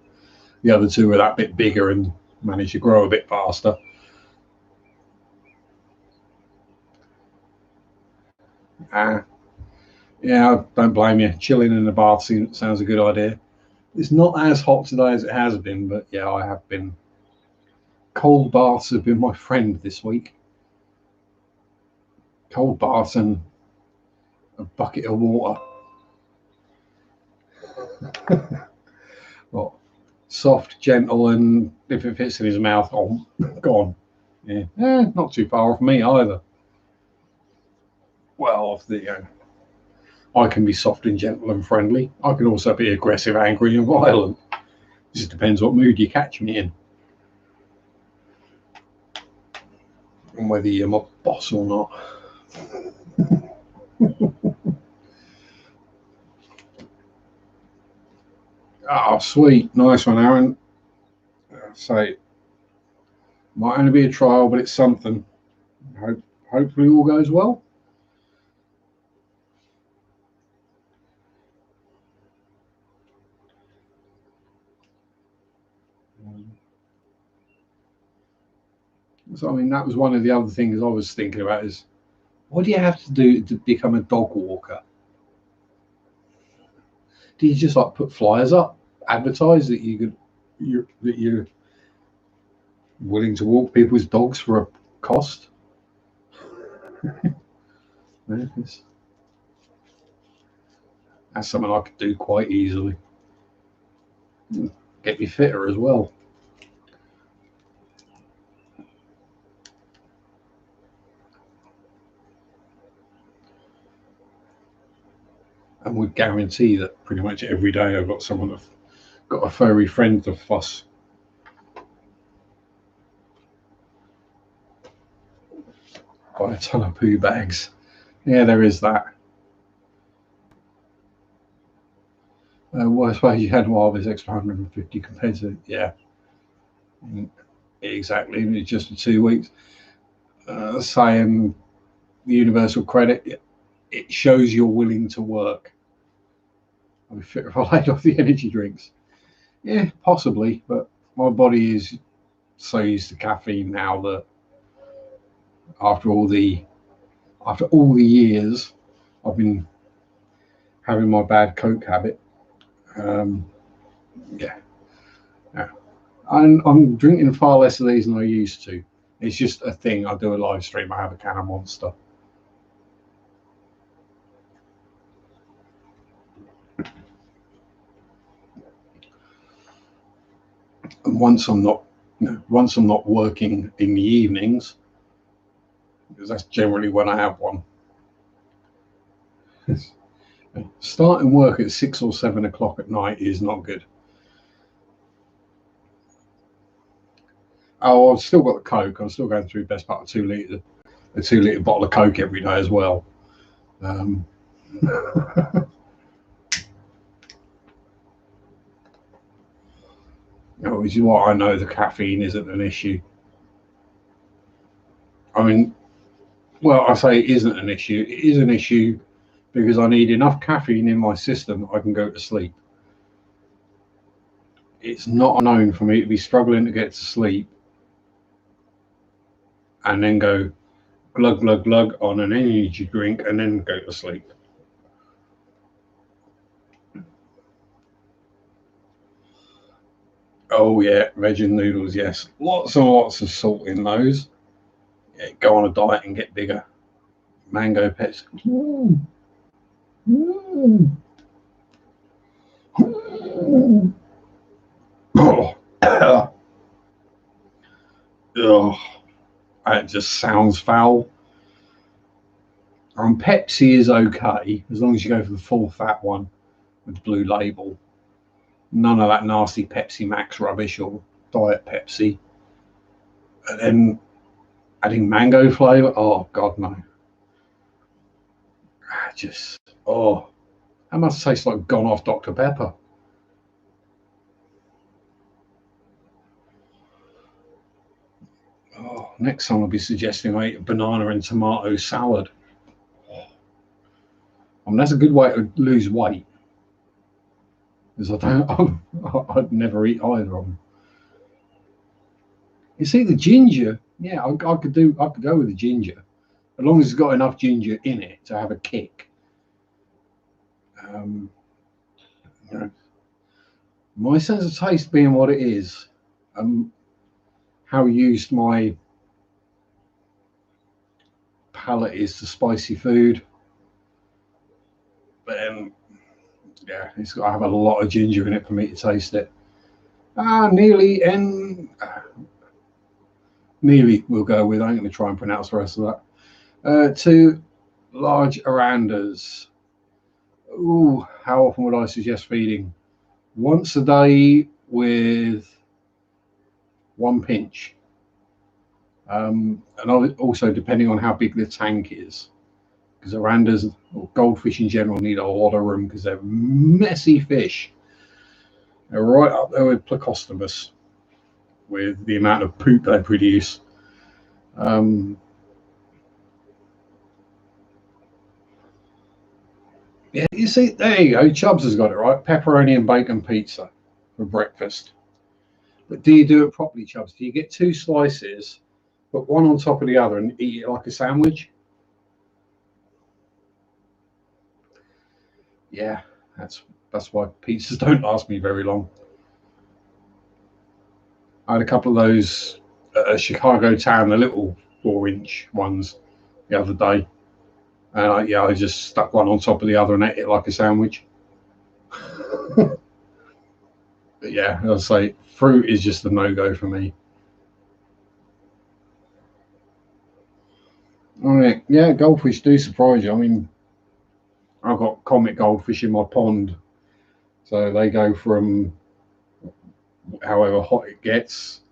the other two were that bit bigger and managed to grow a bit faster. Yeah, don't blame you. Chilling in the bath sounds a good idea. It's not as hot today as it has been, but yeah, I have been. Cold baths have been my friend this week. Cold baths and a bucket of water. Well, soft, gentle, and if it fits in his mouth, gone. Yeah, not too far off me either. Well, I can be soft and gentle and friendly. I can also be aggressive, angry, and violent. It just depends what mood you catch me in, and whether you're my boss or not. Oh, sweet. Nice one, Aaron. So, might only be a trial, but it's something. Hopefully all goes well. So, I mean, that was one of the other things I was thinking about is, what do you have to do to become a dog walker? Do you just like put flyers up, advertise that you're willing to walk people's dogs for a cost? That's something I could do quite easily. Get me fitter as well. And would guarantee that pretty much every day I've got someone that's got a furry friend to fuss. Buy a ton of poo bags. Yeah, there is that. Well, I suppose you had this extra 150 compared to, yeah. Exactly. It's just for 2 weeks. Saying the universal credit, it shows you're willing to work. I'd be fit if I laid off the energy drinks. Yeah, possibly, but my body is so used to caffeine now that after all the years I've been having my bad Coke habit, yeah, Yeah. I'm drinking far less of these than I used to. It's just a thing. I do a live stream. I have a can of Monster. And once I'm not working in the evenings, because that's generally when I have one. Starting work at 6 or 7 o'clock at night is not good. Oh, I've still got the Coke. I'm still going through the best part of a 2 litre bottle of Coke every day as well. Which is why I know the caffeine isn't an issue. I mean, well, I say it isn't an issue. It is an issue because I need enough caffeine in my system that I can go to sleep. It's not known for me to be struggling to get to sleep and then go glug, glug, glug on an energy drink and then go to sleep. Oh, yeah, veg noodles, yes. Lots and lots of salt in those. Yeah, go on a diet and get bigger. Mango Pets. Oh. Oh, that just sounds foul. Pepsi is okay as long as you go for the full fat one with the blue label. None of that nasty Pepsi Max rubbish or Diet Pepsi. And then adding mango flavour, oh God, no. Just, oh, that must taste like gone off Dr. Pepper. Oh, next time I'll be suggesting I eat a banana and tomato salad. I mean, that's a good way to lose weight. Because I'd never eat either of them. You see, the ginger, yeah, I could go with the ginger, as long as it's got enough ginger in it to have a kick. You know, my sense of taste being what it is, how used my palate is to spicy food. But yeah, it's got to have a lot of ginger in it for me to taste it. Nearly we'll go with. I'm going to try and pronounce the rest of that. 2 large arandas. Ooh, how often would I suggest feeding? Once a day with 1 pinch. And also depending on how big the tank is, because arandas or goldfish in general need a lot of room because they're messy fish. They're right up there with Plecostomus with the amount of poop they produce. Yeah, you see, there you go. Chubbs has got it right. Pepperoni and bacon pizza for breakfast. But do you do it properly, Chubbs? Do you get 2 slices, put one on top of the other, and eat it like a sandwich? Yeah, that's why pizzas don't last me very long. I had a couple of those at Chicago Town, the little 4-inch ones, the other day. And I just stuck one on top of the other and ate it like a sandwich. But yeah, I'll say fruit is just a no-go for me. All right, yeah, goldfish do surprise you. I mean, I've got comic goldfish in my pond, so they go from however hot it gets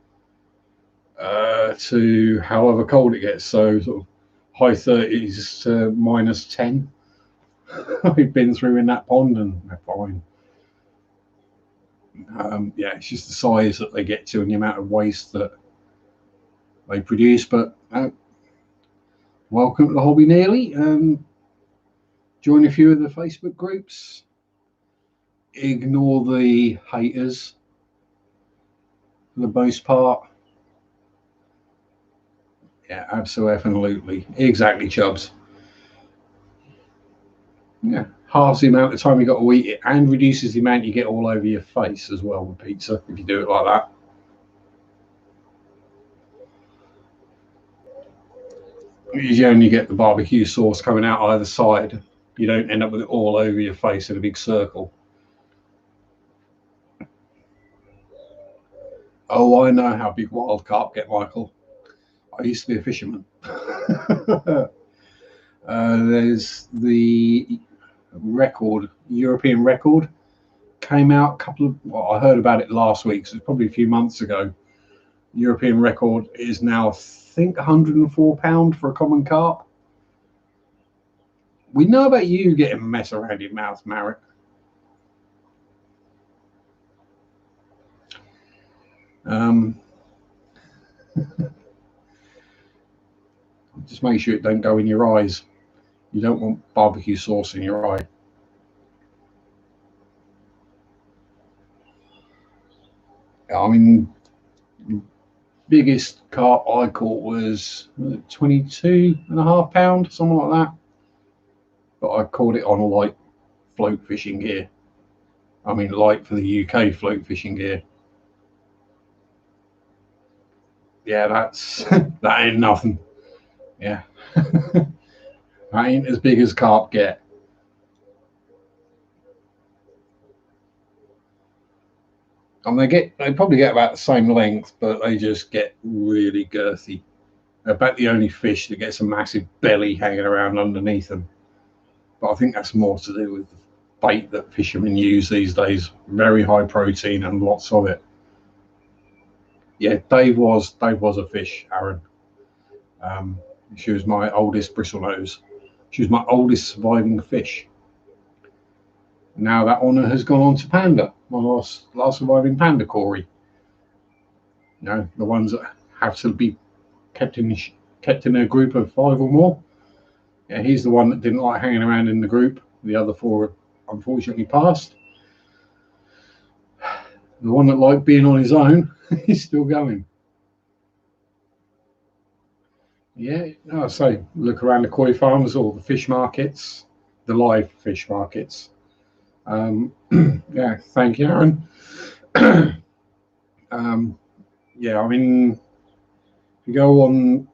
to however cold it gets. So sort of high 30s to minus 10. I've been through in that pond and they're fine. Yeah, it's just the size that they get to and the amount of waste that they produce. But welcome to the hobby, nearly. Join a few of the Facebook groups. Ignore the haters for the most part. Yeah, absolutely. Exactly, Chubbs. Yeah, halves the amount of time you got to eat it and reduces the amount you get all over your face as well with pizza if you do it like that. You only get the barbecue sauce coming out either side. You don't end up with it all over your face in a big circle. Oh, I know how big wild carp get, Michael. I used to be a fisherman. There's the European record, came out I heard about it last week, so it's probably a few months ago. European record is now, I think, £104 for a common carp. We know about you getting mess around your mouth, Marek. Just make sure it don't go in your eyes. You don't want barbecue sauce in your eye. I mean, biggest carp I caught was £22.5, something like that. But I caught it on a light float fishing gear. I mean, light for the UK float fishing gear. Yeah, that ain't nothing. Yeah, that ain't as big as carp get. And they probably get about the same length, but they just get really girthy. They're about the only fish that gets a massive belly hanging around underneath them. But I think that's more to do with the bait that fishermen use these days. Very high protein and lots of it. Yeah, Dave was a fish, Aaron. She was my oldest bristlenose. She was my oldest surviving fish. Now that honour has gone on to Panda, my last surviving Panda Corey. You know, the ones that have to be kept in a group of 5 or more. Yeah, he's the one that didn't like hanging around in the group. The other 4 unfortunately passed. The one that liked being on his own is still going. Yeah, I say look around the koi farms or the fish markets, the live fish markets. Yeah, thank you, Aaron. Yeah, I mean, if you go on,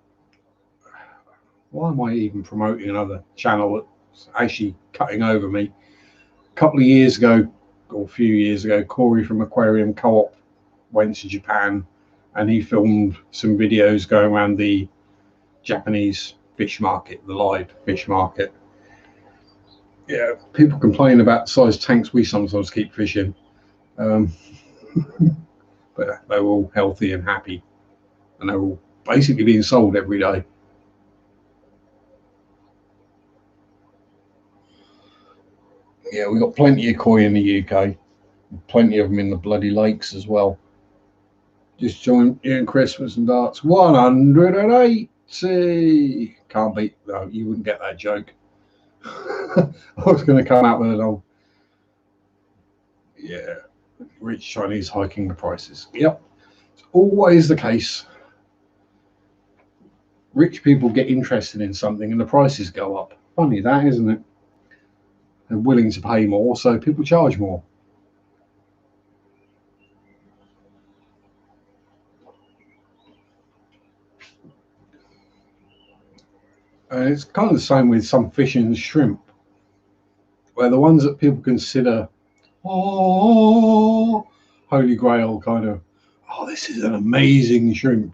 why am I even promoting another channel that's actually cutting over me? A couple of years ago, or a few years ago, Corey from Aquarium Co-op went to Japan and he filmed some videos going around the Japanese fish market, the live fish market. Yeah, people complain about the size tanks we sometimes keep fishing, but they were all healthy and happy, and they were all basically being sold every day. Yeah, we got plenty of koi in the UK, plenty of them in the bloody lakes as well. Just join Ian Christmas and Darts 180. Can't beat. No, you wouldn't get that joke. I was going to come out with an old, yeah, rich Chinese hiking the prices. Yep, it's always the case. Rich people get interested in something and the prices go up. Funny that, isn't it? They're willing to pay more, so people charge more. And it's kind of the same with some fish and shrimp, where the ones that people consider, oh, holy grail kind of, oh, this is an amazing shrimp.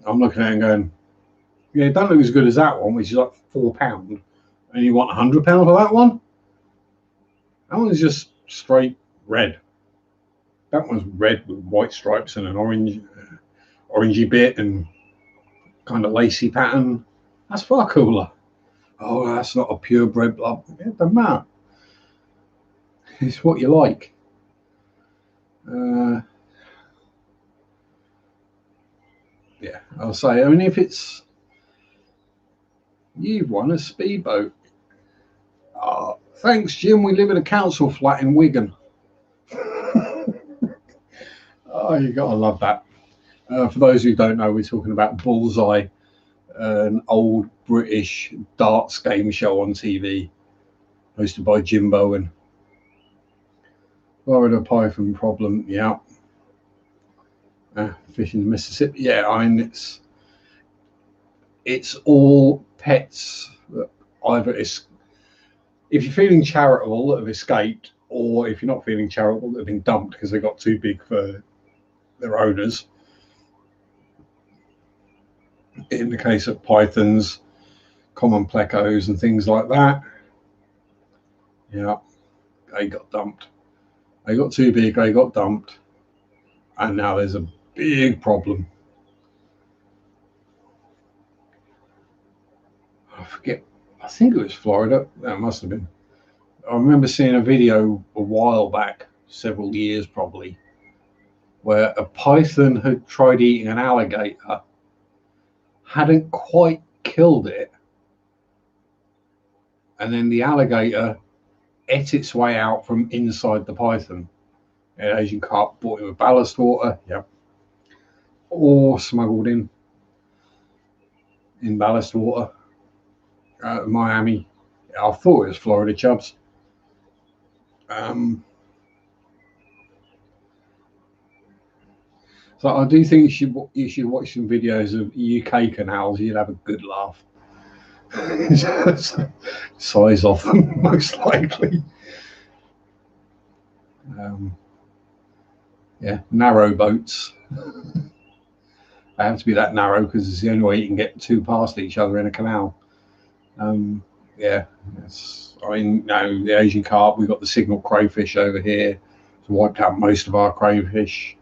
I'm looking at it and going, yeah, it don't look as good as that one, which is like £4, and you want £100 for that one? That one's just straight red. That one's red with white stripes and an orangey bit and kind of lacy pattern. That's far cooler. Oh, that's not a purebred blood. It doesn't matter. It's what you like. Yeah, I'll say. I mean, if it's you've won a speedboat. Oh, thanks, Jim. We live in a council flat in Wigan. Oh, you gotta love that. For those who don't know, we're talking about Bullseye, an old British darts game show on TV. hosted by Jimbo. And Florida python problem, yeah. Fishing in Mississippi, yeah. I mean, it's all pets that either if you're feeling charitable that have escaped, or if you're not feeling charitable that have been dumped because they got too big for their owners. In the case of pythons, common plecos and things like that, yeah, they got dumped. They got too big, they got dumped, and now there's a big problem. I forget, I think it was Florida. That must have been. I remember seeing a video a while back, several years probably, where a python had tried eating an alligator, hadn't quite killed it, and then the alligator ate its way out from inside the python. An Asian carp bought it with ballast water, yep, or smuggled in ballast water out of Miami. I thought it was Florida chubs. So I do think you should watch some videos of UK canals. You'd have a good laugh. Size of them, most likely. Yeah, narrow boats. They have to be that narrow because it's the only way you can get two past each other in a canal. Yeah, I mean, no, the Asian carp. We've got the signal crayfish over here. It's wiped out most of our crayfish.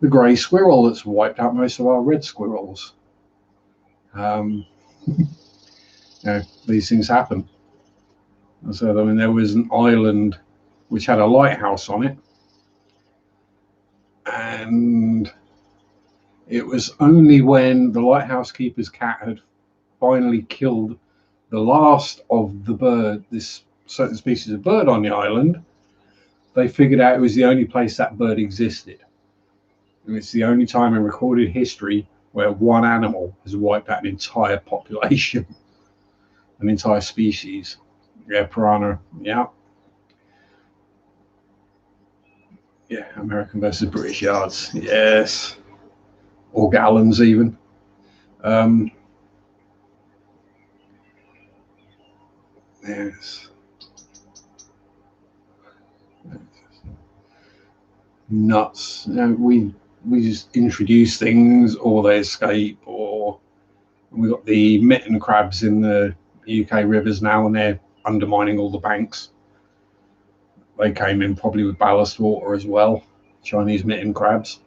The grey squirrel that's wiped out most of our red squirrels. These things happen. So I mean, there was an island which had a lighthouse on it, and it was only when the lighthouse keeper's cat had finally killed the last of the bird, this certain species of bird on the island, they figured out it was the only place that bird existed. And it's the only time in recorded history where one animal has wiped out an entire population, an entire species. Yeah, piranha. Yeah. Yeah, American versus British yards. Yes. Or gallons even. Yes. Nuts. We just introduce things, or they escape, or we've got the mitten crabs in the UK rivers now, and they're undermining all the banks. They came in probably with ballast water as well. Chinese mitten crabs.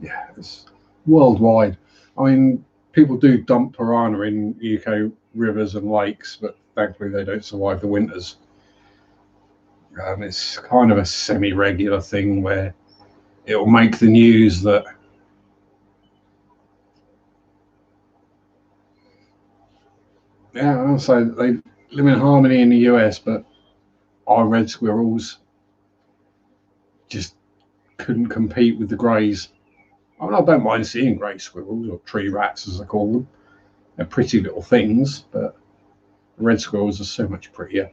Yeah, it's worldwide. I mean, people do dump piranha in UK rivers and lakes, but thankfully they don't survive the winters. It's kind of a semi-regular thing where it will make the news that I'll say they live in harmony in the US, but our red squirrels just couldn't compete with the greys. I mean, I don't mind seeing grey squirrels, or tree rats as I call them. They're pretty little things, but red squirrels are so much prettier.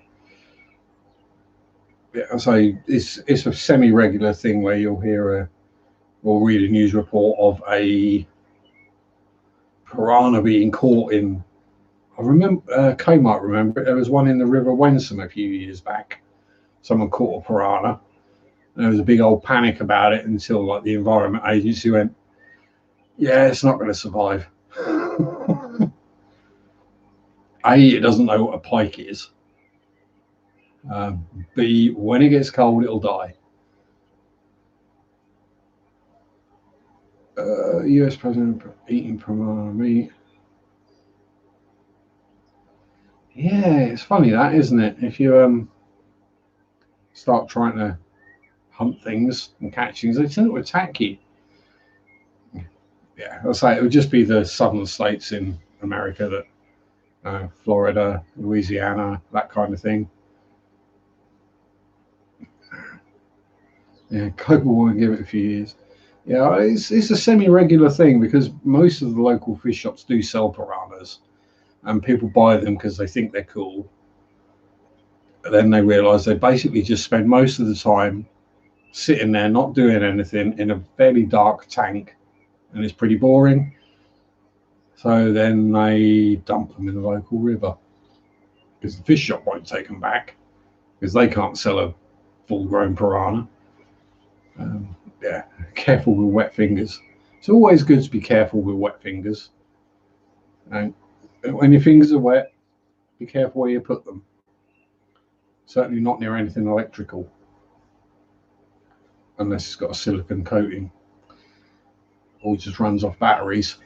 Yeah, so it's a semi-regular thing where you'll hear or read a news report of a piranha being caught in. I remember Kay might remember it. There was one in the River Wensum a few years back. Someone caught a piranha. And there was a big old panic about it until like the Environment Agency went, "Yeah, it's not going to survive." A, it doesn't know what a pike is. B, when it gets cold, it'll die. US president eating piranha meat. Yeah, it's funny that, isn't it? If you start trying to hunt things and catch things, they tend to attack you. Yeah, I'll say it would just be the southern states in America that Florida, Louisiana, that kind of thing. Yeah, global warming, give it a few years. Yeah, it's a semi-regular thing because most of the local fish shops do sell piranhas, and people buy them because they think they're cool. But then they realise they basically just spend most of the time sitting there not doing anything in a fairly dark tank, and it's pretty boring. So then they dump them in the local river because the fish shop won't take them back because they can't sell a full-grown piranha. Yeah, careful with wet fingers. It's always good to be careful with wet fingers. And when your fingers are wet, be careful where you put them. Certainly not near anything electrical, unless it's got a silicon coating or just runs off batteries.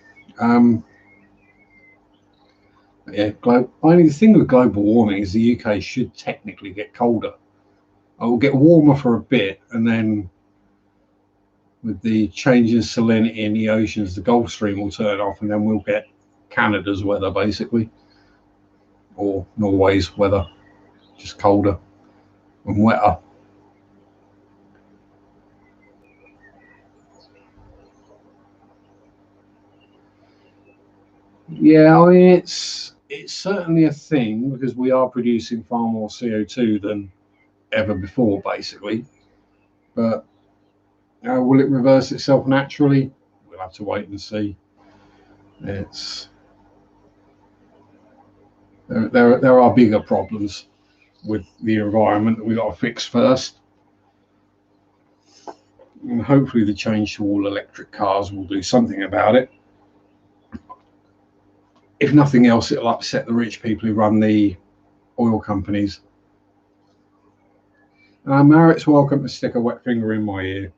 Yeah, only the thing with global warming is the UK should technically get colder. It will get warmer for a bit, and then with the change in salinity in the oceans, the Gulf Stream will turn off, and then we'll get Canada's weather, basically, or Norway's weather, just colder and wetter. Yeah, I mean, it's certainly a thing because we are producing far more CO2 than ever before, basically. But will it reverse itself naturally? We'll have to wait and see. It's there are bigger problems with the environment that we've got to fix first. And hopefully the change to all electric cars will do something about it. If nothing else, it'll upset the rich people who run the oil companies. Marit's welcome to stick a wet finger in my ear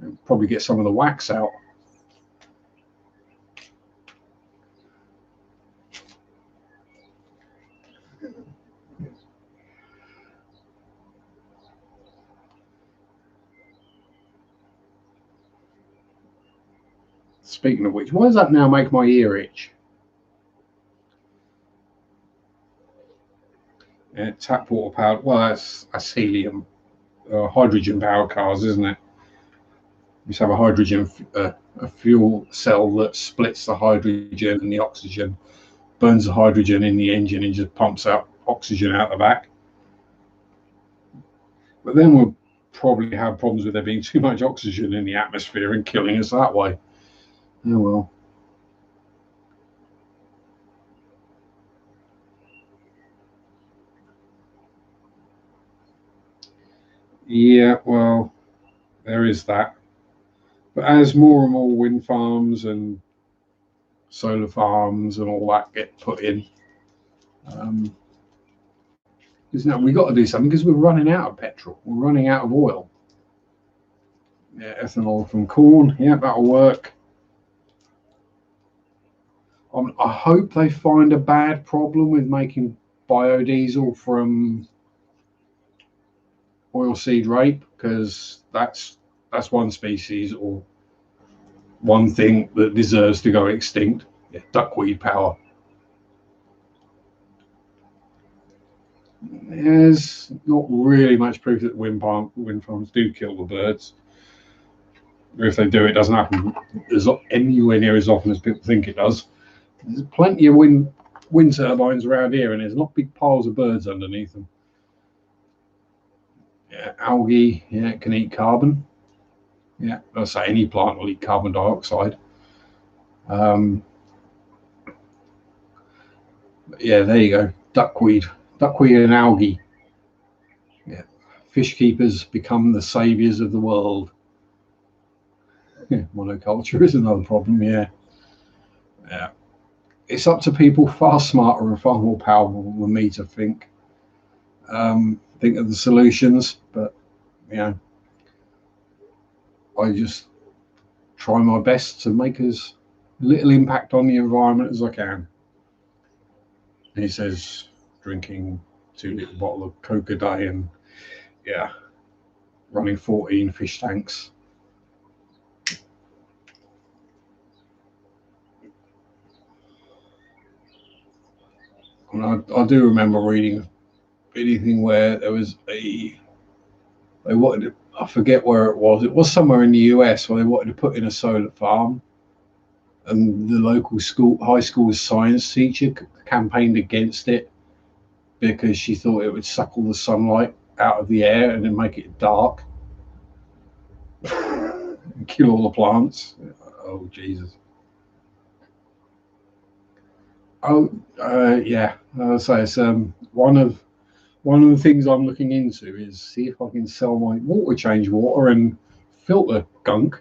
and probably get some of the wax out. Speaking of which, why does that now make my ear itch? Yeah, tap water powered. Well, that's helium, hydrogen powered cars, isn't it? You just have a hydrogen, a fuel cell that splits the hydrogen and the oxygen, burns the hydrogen in the engine, and just pumps out oxygen out the back. But then we'll probably have problems with there being too much oxygen in the atmosphere and killing us that way. Oh well. Yeah, well, there is that. But as more and more wind farms and solar farms and all that get put in, because now we've got to do something because we're running out of petrol. We're running out of oil. Yeah, ethanol from corn. Yeah, that'll work. I hope they find a bad problem with making biodiesel from oilseed rape, because that's one species or one thing that deserves to go extinct. Yeah, duckweed power. There's not really much proof that wind farms do kill the birds. Or if they do, it doesn't happen anywhere near as often as people think it does. There's plenty of wind turbines around here, and there's not big piles of birds underneath them. Yeah, algae, yeah, it can eat carbon. Yeah, I'll say any plant will eat carbon dioxide. Yeah, there you go. Duckweed and algae. Yeah, fish keepers become the saviors of the world. Yeah, monoculture is another problem. Yeah. It's up to people far smarter and far more powerful than me to think of the solutions. But I just try my best to make as little impact on the environment as I can. He says drinking 2-litre bottle of Coke a day and running 14 fish tanks. And I do remember reading anything where there was they wanted to, I forget where it was. It was somewhere in the US where they wanted to put in a solar farm, and the local high school science teacher campaigned against it because she thought it would suck all the sunlight out of the air and then make it dark and kill all the plants. Oh Jesus! Oh yeah, I'll say it's one of the things I'm looking into is see if I can sell my water change water and filter gunk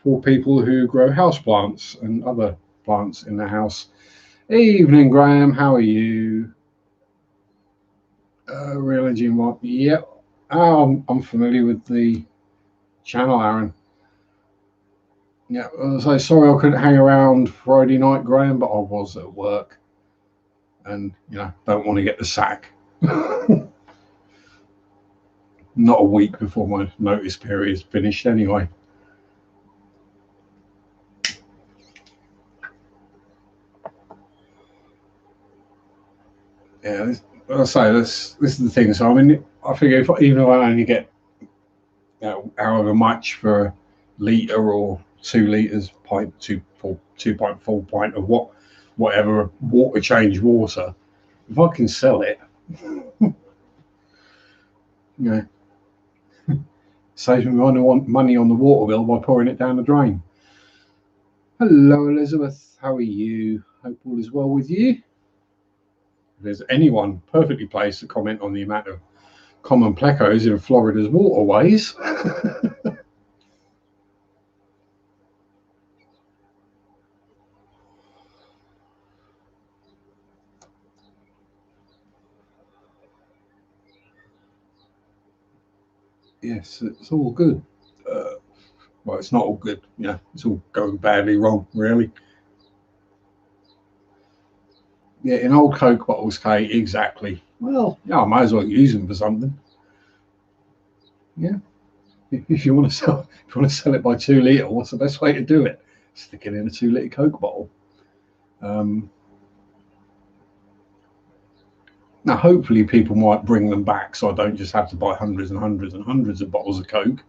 for people who grow house plants and other plants in their house. Evening, Graham. How are you? Real engine one. Yep. I'm familiar with the channel, Aaron. Yeah. So sorry I couldn't hang around Friday night, Graham, but I was at work, and don't want to get the sack. Not a week before my notice period is finished, anyway. Yeah. I'll say this is the thing. So I mean, I figure even if I only get however much for a litre or 2 litres, 2.4 pint of whatever water change water, if I can sell it, saves me money on the water bill by pouring it down the drain. Hello, Elizabeth. How are you? Hope all is well with you. If there's anyone perfectly placed to comment on the amount of common plecos in Florida's waterways. Yes, it's all good. Well, it's not all good. Yeah, it's all going badly wrong, really. Yeah, in old Coke bottles, Kate, exactly. Well, yeah, I might as well use them for something. Yeah, if you want to sell it by 2 litre, what's the best way to do it? Stick it in a 2 litre Coke bottle. Now, hopefully, people might bring them back, so I don't just have to buy hundreds and hundreds and hundreds of bottles of Coke.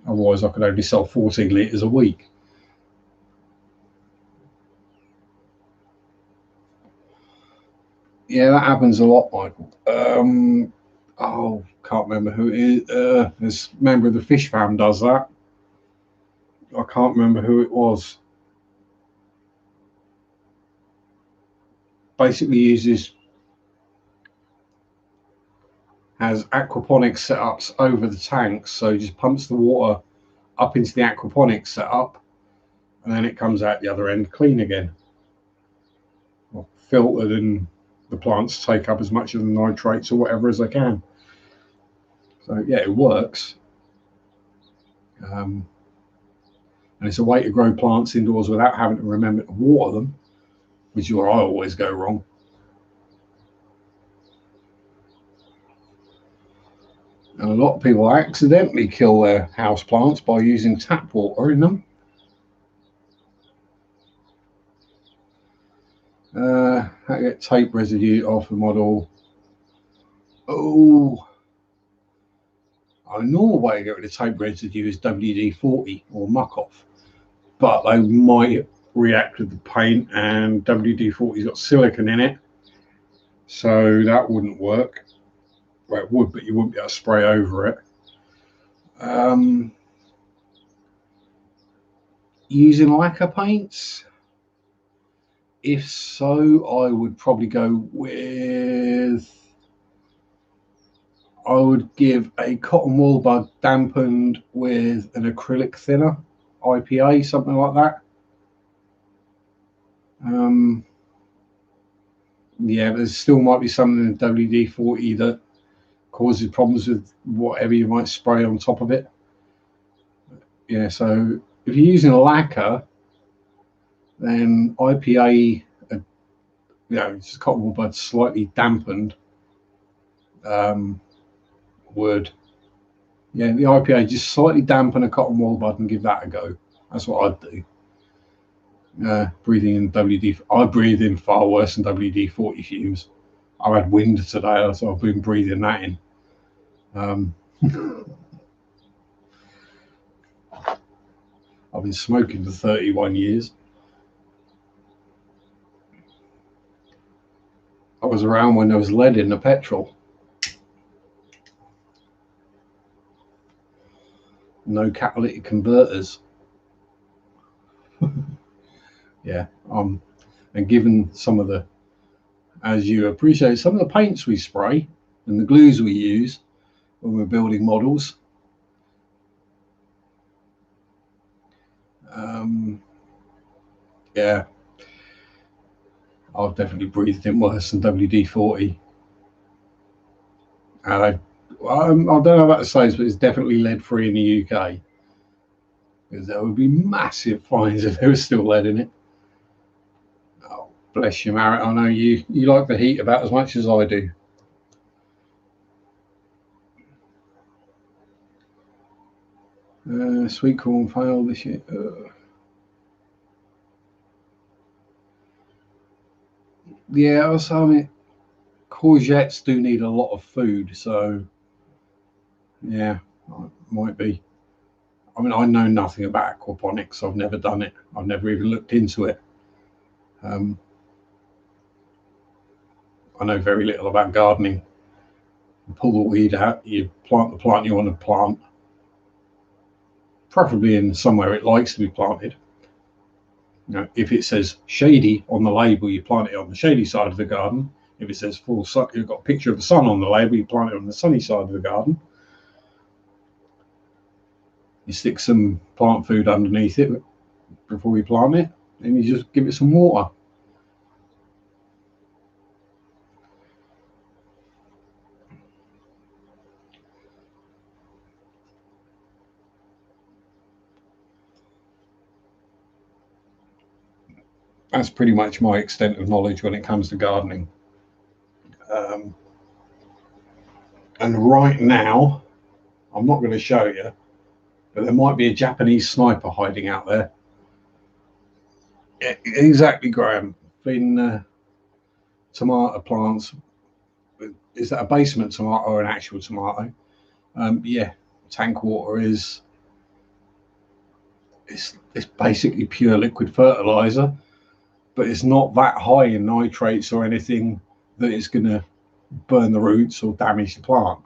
Otherwise I could only sell 14 litres a week. Yeah, that happens a lot, Michael. Can't remember who it is. This member of the fish fam does that. I can't remember who it was. Basically has aquaponics setups over the tanks, so he just pumps the water up into the aquaponics setup, and then it comes out the other end clean again, filtered, and the plants take up as much of the nitrates or whatever as they can. So yeah, it works. And it's a way to grow plants indoors without having to remember to water them, which is where I always go wrong. And a lot of people accidentally kill their house plants by using tap water in them. How to get tape residue off the model. Oh, a normal way to get rid of tape residue is WD-40 or muck off, but they might react with the paint, and WD-40's got silicone in it, so that wouldn't work. Well, it would, but you wouldn't be able to spray over it. Using lacquer paints? If so, I would probably go with... I would give a cotton wool bud dampened with an acrylic thinner, IPA, something like that. Yeah, there still might be something in WD-40 that causes problems with whatever you might spray on top of it. Yeah, so if you're using a lacquer, then IPA, it's cotton wool bud slightly dampened, would, the IPA just slightly dampen a cotton wool bud and give that a go. That's what I'd do. Breathing in I breathe in far worse than WD-40 fumes. I've had wind today, so I've been breathing that in. I've been smoking for 31 years. I was around when there was lead in the petrol. No catalytic converters. Yeah, and given some of the, as you appreciate, some of the paints we spray and the glues we use when we're building models, yeah, I've definitely breathed in worse than WD-40. And I don't know about the size, but it's definitely lead-free in the UK. Because there would be massive fines if there was still lead in it. Oh, bless you, Marriott. I know you like the heat about as much as I do. Sweet corn failed this year. Yeah, I mean, courgettes do need a lot of food, so yeah, might be. I mean, I know nothing about aquaponics. I've never done it. I've never even looked into it. I know very little about gardening. You pull the weed out, you plant the plant you want to plant, preferably in somewhere it likes to be planted. You know, if it says shady on the label, you plant it on the shady side of the garden. If it says full sun, you've got a picture of the sun on the label, you plant it on the sunny side of the garden. You stick some plant food underneath it before you plant it, and you just give it some water. That's pretty much my extent of knowledge when it comes to gardening. And right now, I'm not going to show you, but there might be a Japanese sniper hiding out there. Yeah, exactly, Graham. Been tomato plants. Is that a basement tomato or an actual tomato? Yeah, tank water is. It's basically pure liquid fertilizer, but it's not that high in nitrates or anything that it's going to burn the roots or damage the plant.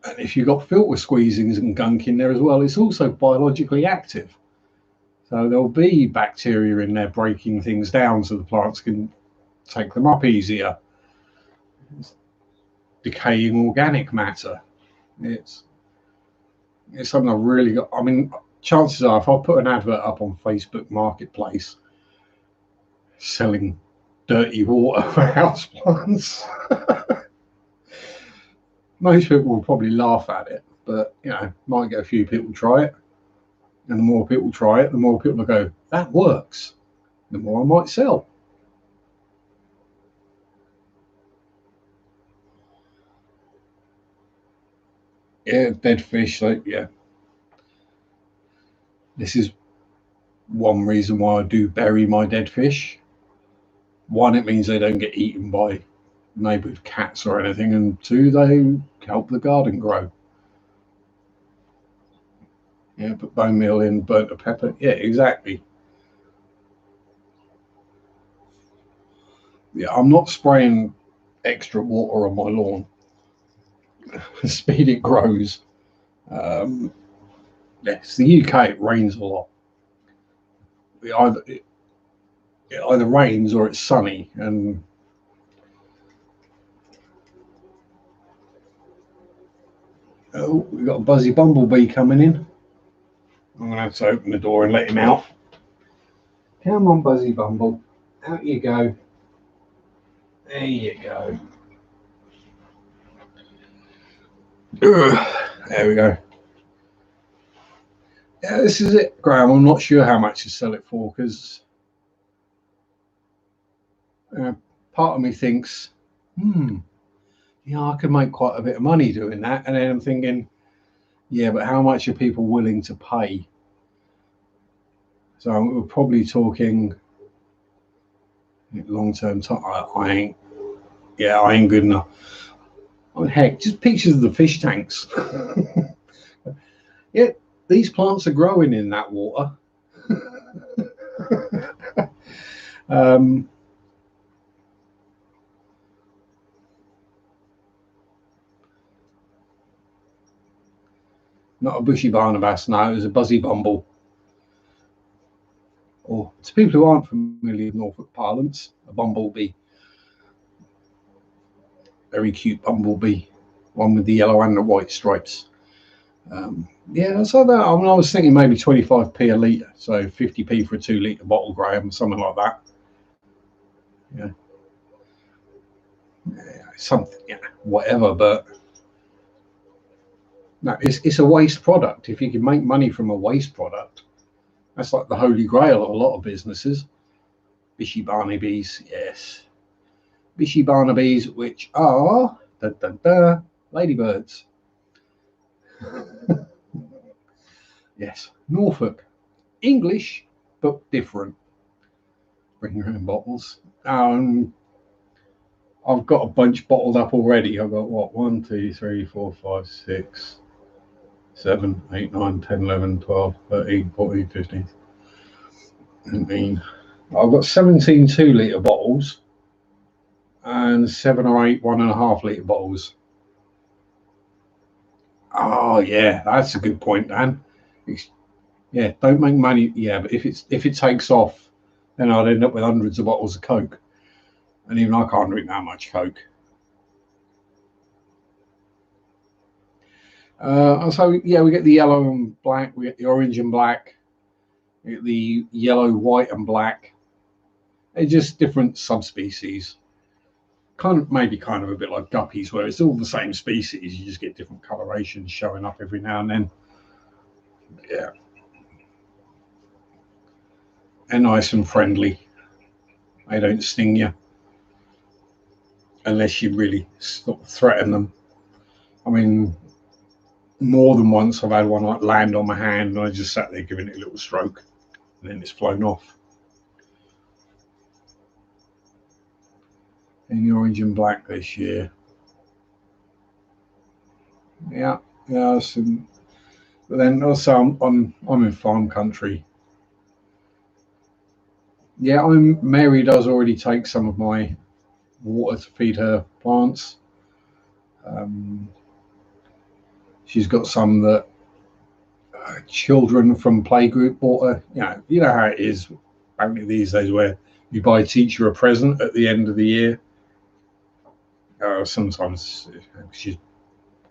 And if you've got filter squeezings and gunk in there as well, it's also biologically active. So there'll be bacteria in there breaking things down so the plants can take them up easier. It's decaying organic matter. It's something I've really got. I mean, chances are if I put an advert up on Facebook Marketplace selling dirty water for houseplants, most people will probably laugh at it, but you know, might get a few people try it. And the more people try it, the more people will go, that works. The more I might sell. Yeah, dead fish. Like, yeah. This is one reason why I do bury my dead fish. One, it means they don't get eaten by neighbourhood cats or anything. And two, they help the garden grow. Yeah, put bone meal in, burnt a pepper. Yeah, exactly. Yeah, I'm not spraying extra water on my lawn. The speed it grows. Yes, the UK, it rains a lot. It either rains or it's sunny, and oh, we've got a buzzy bumblebee coming in. I'm gonna have to open the door and let him out. Come on, buzzy bumble, out you go. There you go. There we go. Yeah, this is it, Graham. I'm not sure how much to sell it for because part of me thinks, I could make quite a bit of money doing that. And then I'm thinking, yeah, but how much are people willing to pay? So we're probably talking long-term time. I ain't good enough. Oh, heck, just pictures of the fish tanks. Yeah, these plants are growing in that water. um, Not a bushy Barnabas, no, it was a buzzy bumble. Or to people who aren't familiar with Norfolk parlance, a bumblebee. Very cute bumblebee, one with the yellow and the white stripes. Yeah, so that, I mean, I was thinking maybe 25p a litre, so 50p for a 2 litre bottle, Graham, something like that. Yeah, something, yeah, whatever, but no, it's a waste product. If you can make money from a waste product, that's like the holy grail of a lot of businesses. Bishy Barnabies, yes. Bishy Barnabies, which are ladybirds. Yes, Norfolk. English, but different. Bring your own bottles. I've got a bunch bottled up already. I've got what? 1, 2, 3, 4, 5, 6, 7, 8, 9, 10, 11, 12, 13, 14, 15. I've got 17 2 litre bottles and 7 or 8 1.5 litre bottles. Oh yeah, that's a good point, Dan. Yeah, don't make money. Yeah, but if it takes off, then I'd end up with hundreds of bottles of Coke, and even I can't drink that much Coke. So yeah, we get the yellow and black, we get the orange and black, we get the yellow, white, and black. They're just different subspecies. Maybe kind of a bit like guppies, where it's all the same species. You just get different colorations showing up every now and then. Yeah, they're nice and friendly. They don't sting you unless you really sort of threaten them. I mean, more than once I've had one like land on my hand and I just sat there giving it a little stroke and then it's flown off. In the orange and black this year. Yeah, yeah. But then also I'm in farm country. Yeah, Mary does already take some of my water to feed her plants. Um, she's got some that children from playgroup bought her. You know how it is apparently these days where you buy a teacher a present at the end of the year. Sometimes she's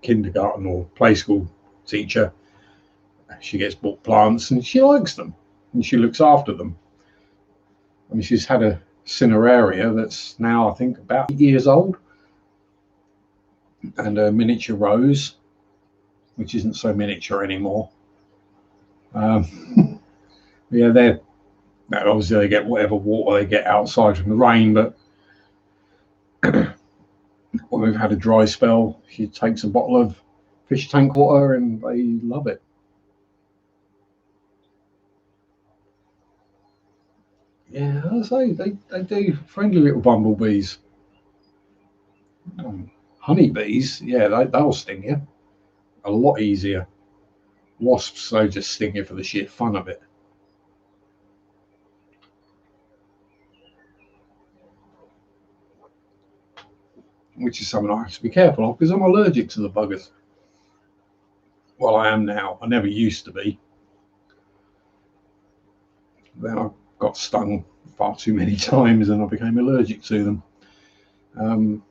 kindergarten or play school teacher. She gets bought plants and she likes them and she looks after them. I mean, she's had a cineraria that's now I think about 8 years old, and a miniature rose, which isn't so miniature anymore. Yeah, obviously they get whatever water they get outside from the rain, but when we've had a dry spell, she takes a bottle of fish tank water and they love it. Yeah, I say they do friendly little bumblebees. Honeybees, yeah, they'll sting you a lot easier. Wasps, they just sting you for the sheer fun of it. Which is something I have to be careful of because I'm allergic to the buggers. Well, I am now. I never used to be. Then I got stung far too many times and I became allergic to them. Um,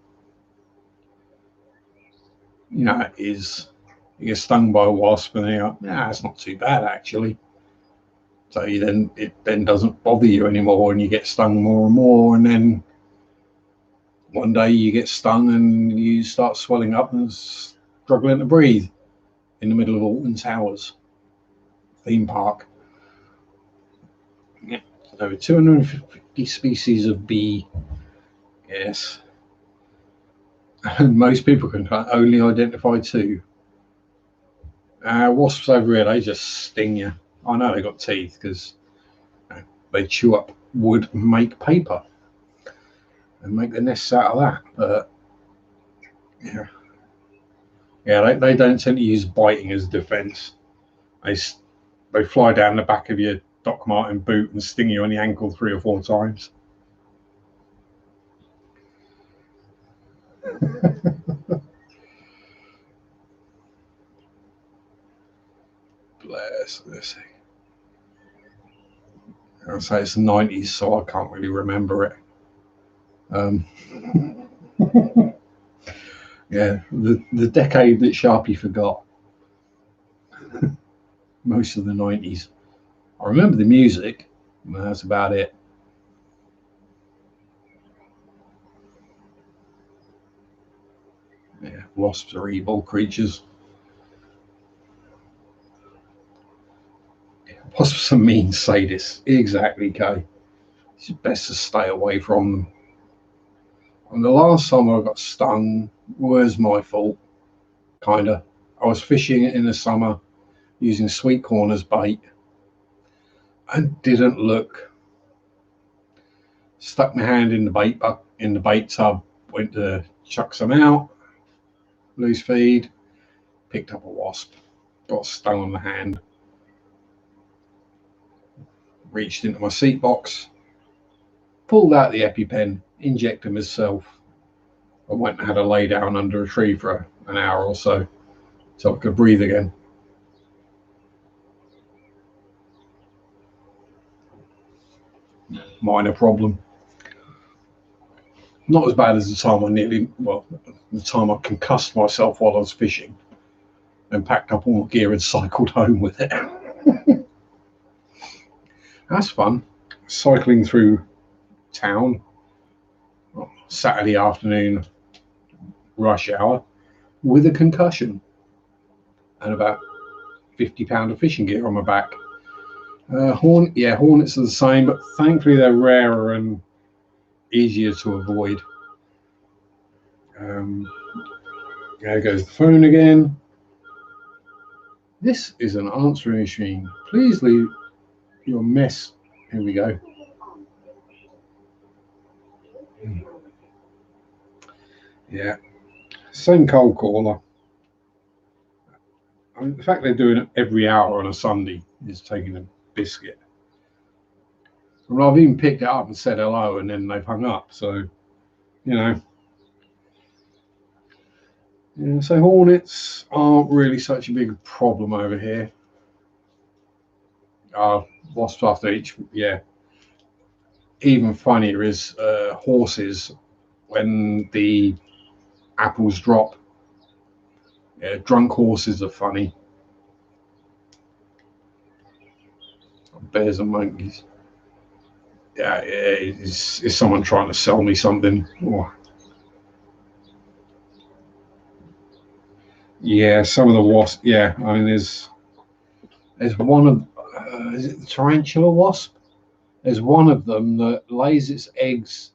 it is, you get stung by a wasp and you're like, nah, it's not too bad actually. So it then doesn't bother you anymore and you get stung more and more. And then one day you get stung and you start swelling up and struggling to breathe in the middle of Alton Towers theme park. Yeah. Over 250 species of bee. Yes. And most people can only identify 2. Wasps over here, they just sting you. I know they got teeth because they chew up wood and make paper and make the nests out of that. But yeah, they don't tend to use biting as defense. They they fly down the back of your Doc Martin boot and sting you on the ankle 3 or 4 times. Bless this thing. I'll say it's the 90s, so I can't really remember it. Yeah, the decade that Sharpe forgot. Most of the 90s. I remember the music, and that's about it. Yeah, wasps are evil creatures. Wasps are mean sadists. Exactly, Kay. It's best to stay away from them. And the last time I got stung was my fault, kinda. I was fishing in the summer using sweet corn as bait and didn't look. Stuck my hand in the bait tub, went to chuck some out, loose feed, picked up a wasp, got stung on the hand, reached into my seat box, pulled out the EpiPen, injected myself, and went and had a lay down under a tree for an hour or so I could breathe again. Minor problem. Not as bad as the time the time I concussed myself while I was fishing and packed up all my gear and cycled home with it. That's fun. Cycling through town, Saturday afternoon, rush hour, with a concussion and about 50 pounds of fishing gear on my back. Hornets are the same, but thankfully they're rarer and easier to avoid. There goes the phone again. This is an answering machine. Please leave your mess. Here we go. Yeah, same cold caller. I mean, the fact they're doing it every hour on a Sunday is taking a biscuit. I mean, I've even picked it up and said hello, and then they've hung up. So, you know. Yeah, so hornets aren't really such a big problem over here. Wasps after each, yeah. Even funnier is horses when the apples drop. Yeah, drunk horses are funny. Bears and monkeys. Yeah, is someone trying to sell me something? Oh. Yeah, some of the wasps. Yeah, I mean, there's one of is it the tarantula wasp? There's one of them that lays its eggs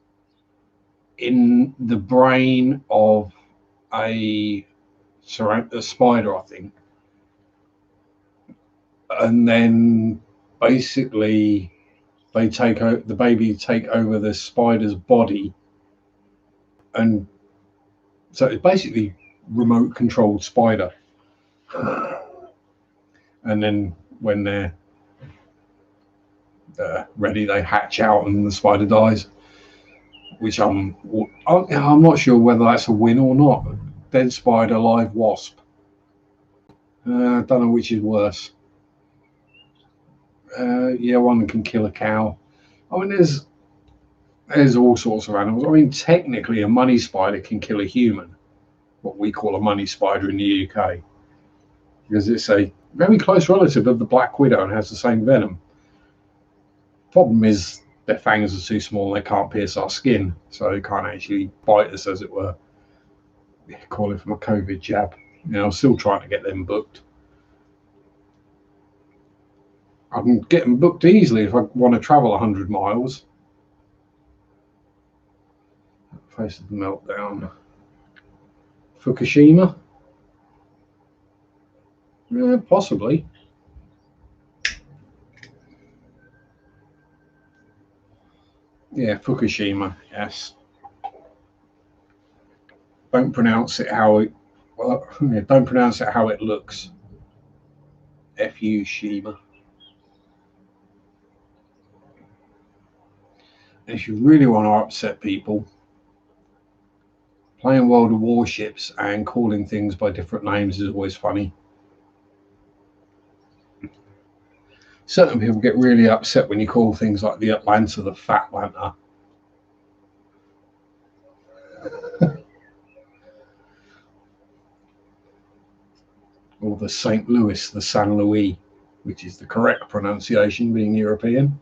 in the brain of a spider, I think, and then basically the baby take over the spider's body, and so it's basically remote controlled spider. And then when they're ready, they hatch out and the spider dies. Which I'm not sure whether that's a win or not. Dead spider, live wasp. I don't know which is worse. Yeah, one can kill a cow. I mean, there's all sorts of animals. I mean, technically, a money spider can kill a human, what we call a money spider in the UK, because it's a very close relative of the black widow and has the same venom. Problem is, their fangs are too small; they can't pierce our skin, so they can't actually bite us, as it were. Call it from a COVID jab. I'm still trying to get them booked. I can get them booked easily if I want to travel 100 miles. Face of the meltdown. Fukushima? Yeah, possibly. Yeah, Fukushima, yes. Don't pronounce it how it looks. F.U. Shima. If you really want to upset people, playing World of Warships and calling things by different names is always funny. Certain people get really upset when you call things like the Atlanta the Fat Lanta. Or the St. Louis the San Luis, which is the correct pronunciation being European.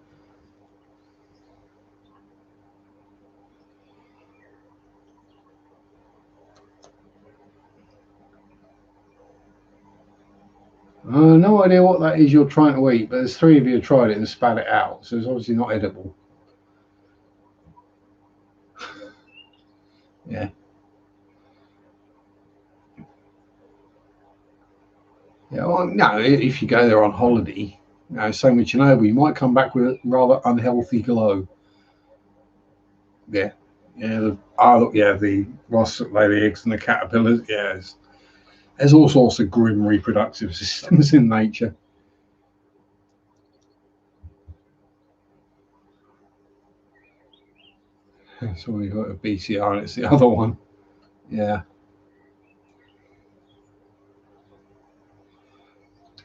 No idea what that is you're trying to eat, but there's 3 of you tried it and spat it out, so it's obviously not edible. Yeah. Yeah, well, no, if you go there on holiday, same with Chernobyl, you might come back with a rather unhealthy glow. Yeah. Yeah, the wasps that lay the eggs and the caterpillars. Yeah, there's all sorts of grim reproductive systems in nature. So we've got a BCR and it's the other one. Yeah.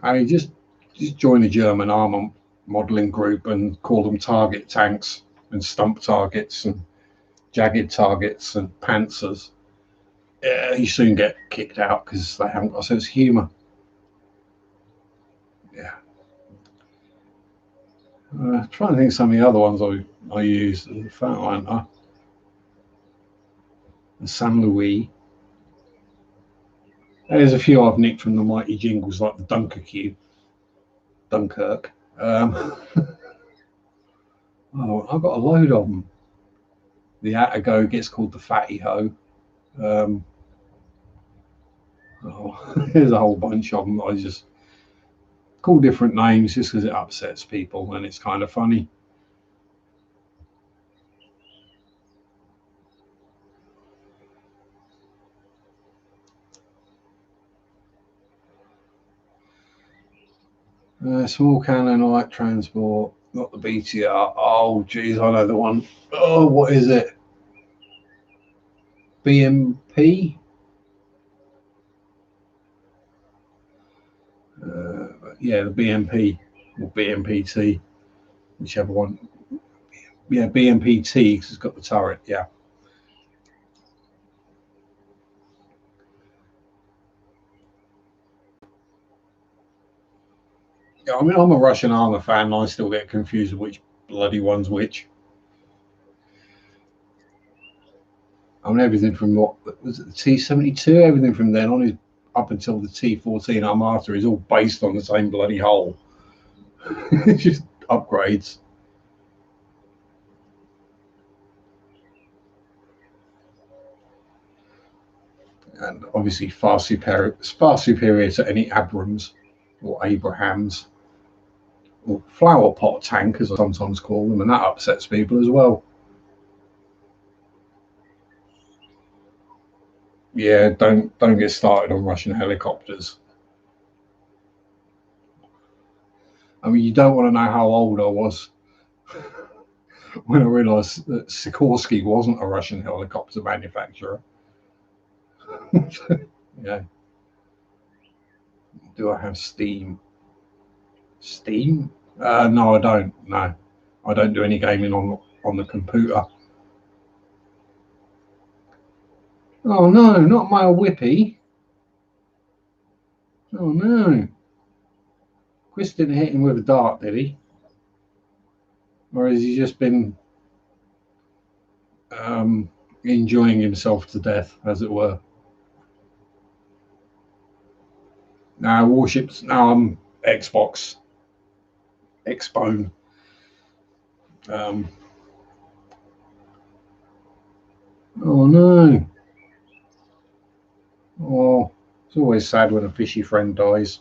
I mean, just join the German armor modeling group and call them target tanks and stump targets and jagged targets and panzers. Yeah, you soon get kicked out because they haven't got a sense of humour. Yeah. Trying to think of some of the other ones I used. The Fat Lanta, the San Luis. There's a few I've nicked from the mighty jingles like the Dunkirk. I've got a load of them. The Atago gets called the Fatty Ho. There's a whole bunch of them. I just call different names just because it upsets people and it's kind of funny. Small cannon light transport, not the BTR. Oh, geez, I know the one. Oh, what is it? BMP? Yeah, the BMP or BMPT, whichever one. Yeah, BMPT because it's got the turret. Yeah. Yeah, I mean, I'm a Russian armor fan, and I still get confused with which bloody one's which. I mean, everything from what was it, the T-72, everything from then on is up until the T-14 Armata is all based on the same bloody hull. It's just upgrades. And obviously far superior to any Abrams or Abrahams or flower pot tank, as I sometimes call them, and that upsets people as well. Yeah, don't get started on Russian helicopters. I mean, you don't want to know how old I was when I realised that Sikorsky wasn't a Russian helicopter manufacturer. Yeah. Do I have Steam? Steam? No, I don't. No, I don't do any gaming on the computer. Oh no, not my whippy. Oh no. Chris didn't hit him with a dart, did he? Or has he just been um, enjoying himself to death, as it were? Now, warships, now I'm Xbox, Xbone. Um, oh no. Oh, it's always sad when a fishy friend dies.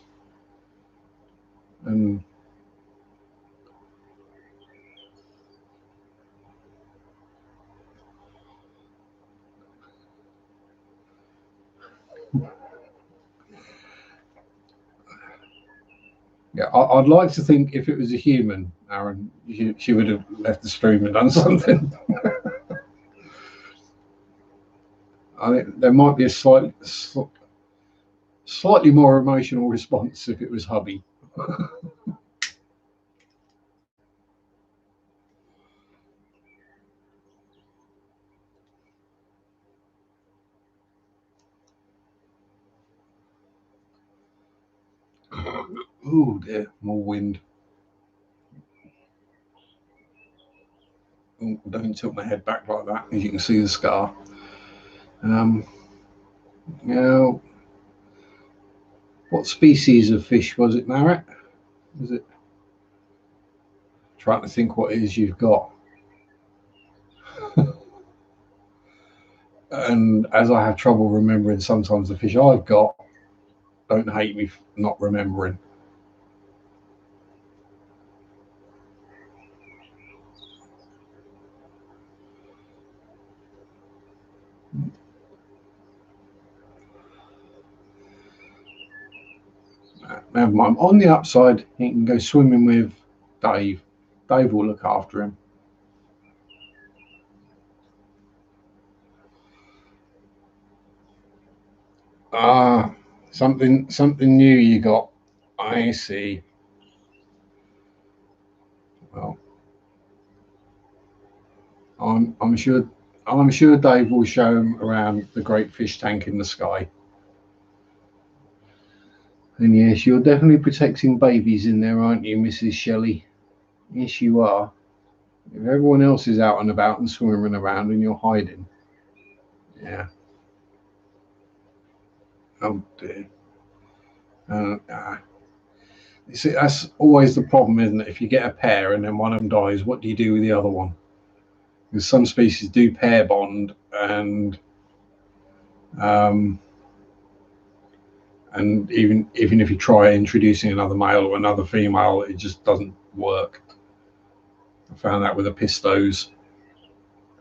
And Yeah, I'd like to think if it was a human, Aaron, she would have left the stream and done something. I think there might be a slightly more emotional response if it was hubby. Oh dear, more wind. Oh, don't tilt my head back like that, as you can see the scar. Now, what species of fish was it, Marek? Was it? Trying to think what it is you've got. And as I have trouble remembering sometimes the fish I've got, don't hate me for not remembering. Never mind. On the upside, he can go swimming with Dave. Dave will look after him. Ah, something new you got. I see. Well, I'm sure Dave will show him around the great fish tank in the sky. And yes, you're definitely protecting babies in there, aren't you, Mrs. Shelley? Yes, you are. If everyone else is out and about and swimming around and you're hiding. Yeah. Oh dear. You see, that's always the problem, isn't it? If you get a pair and then one of them dies, what do you do with the other one? Because some species do pair bond, um, and even if you try introducing another male or another female, it just doesn't work. I found that with the pistos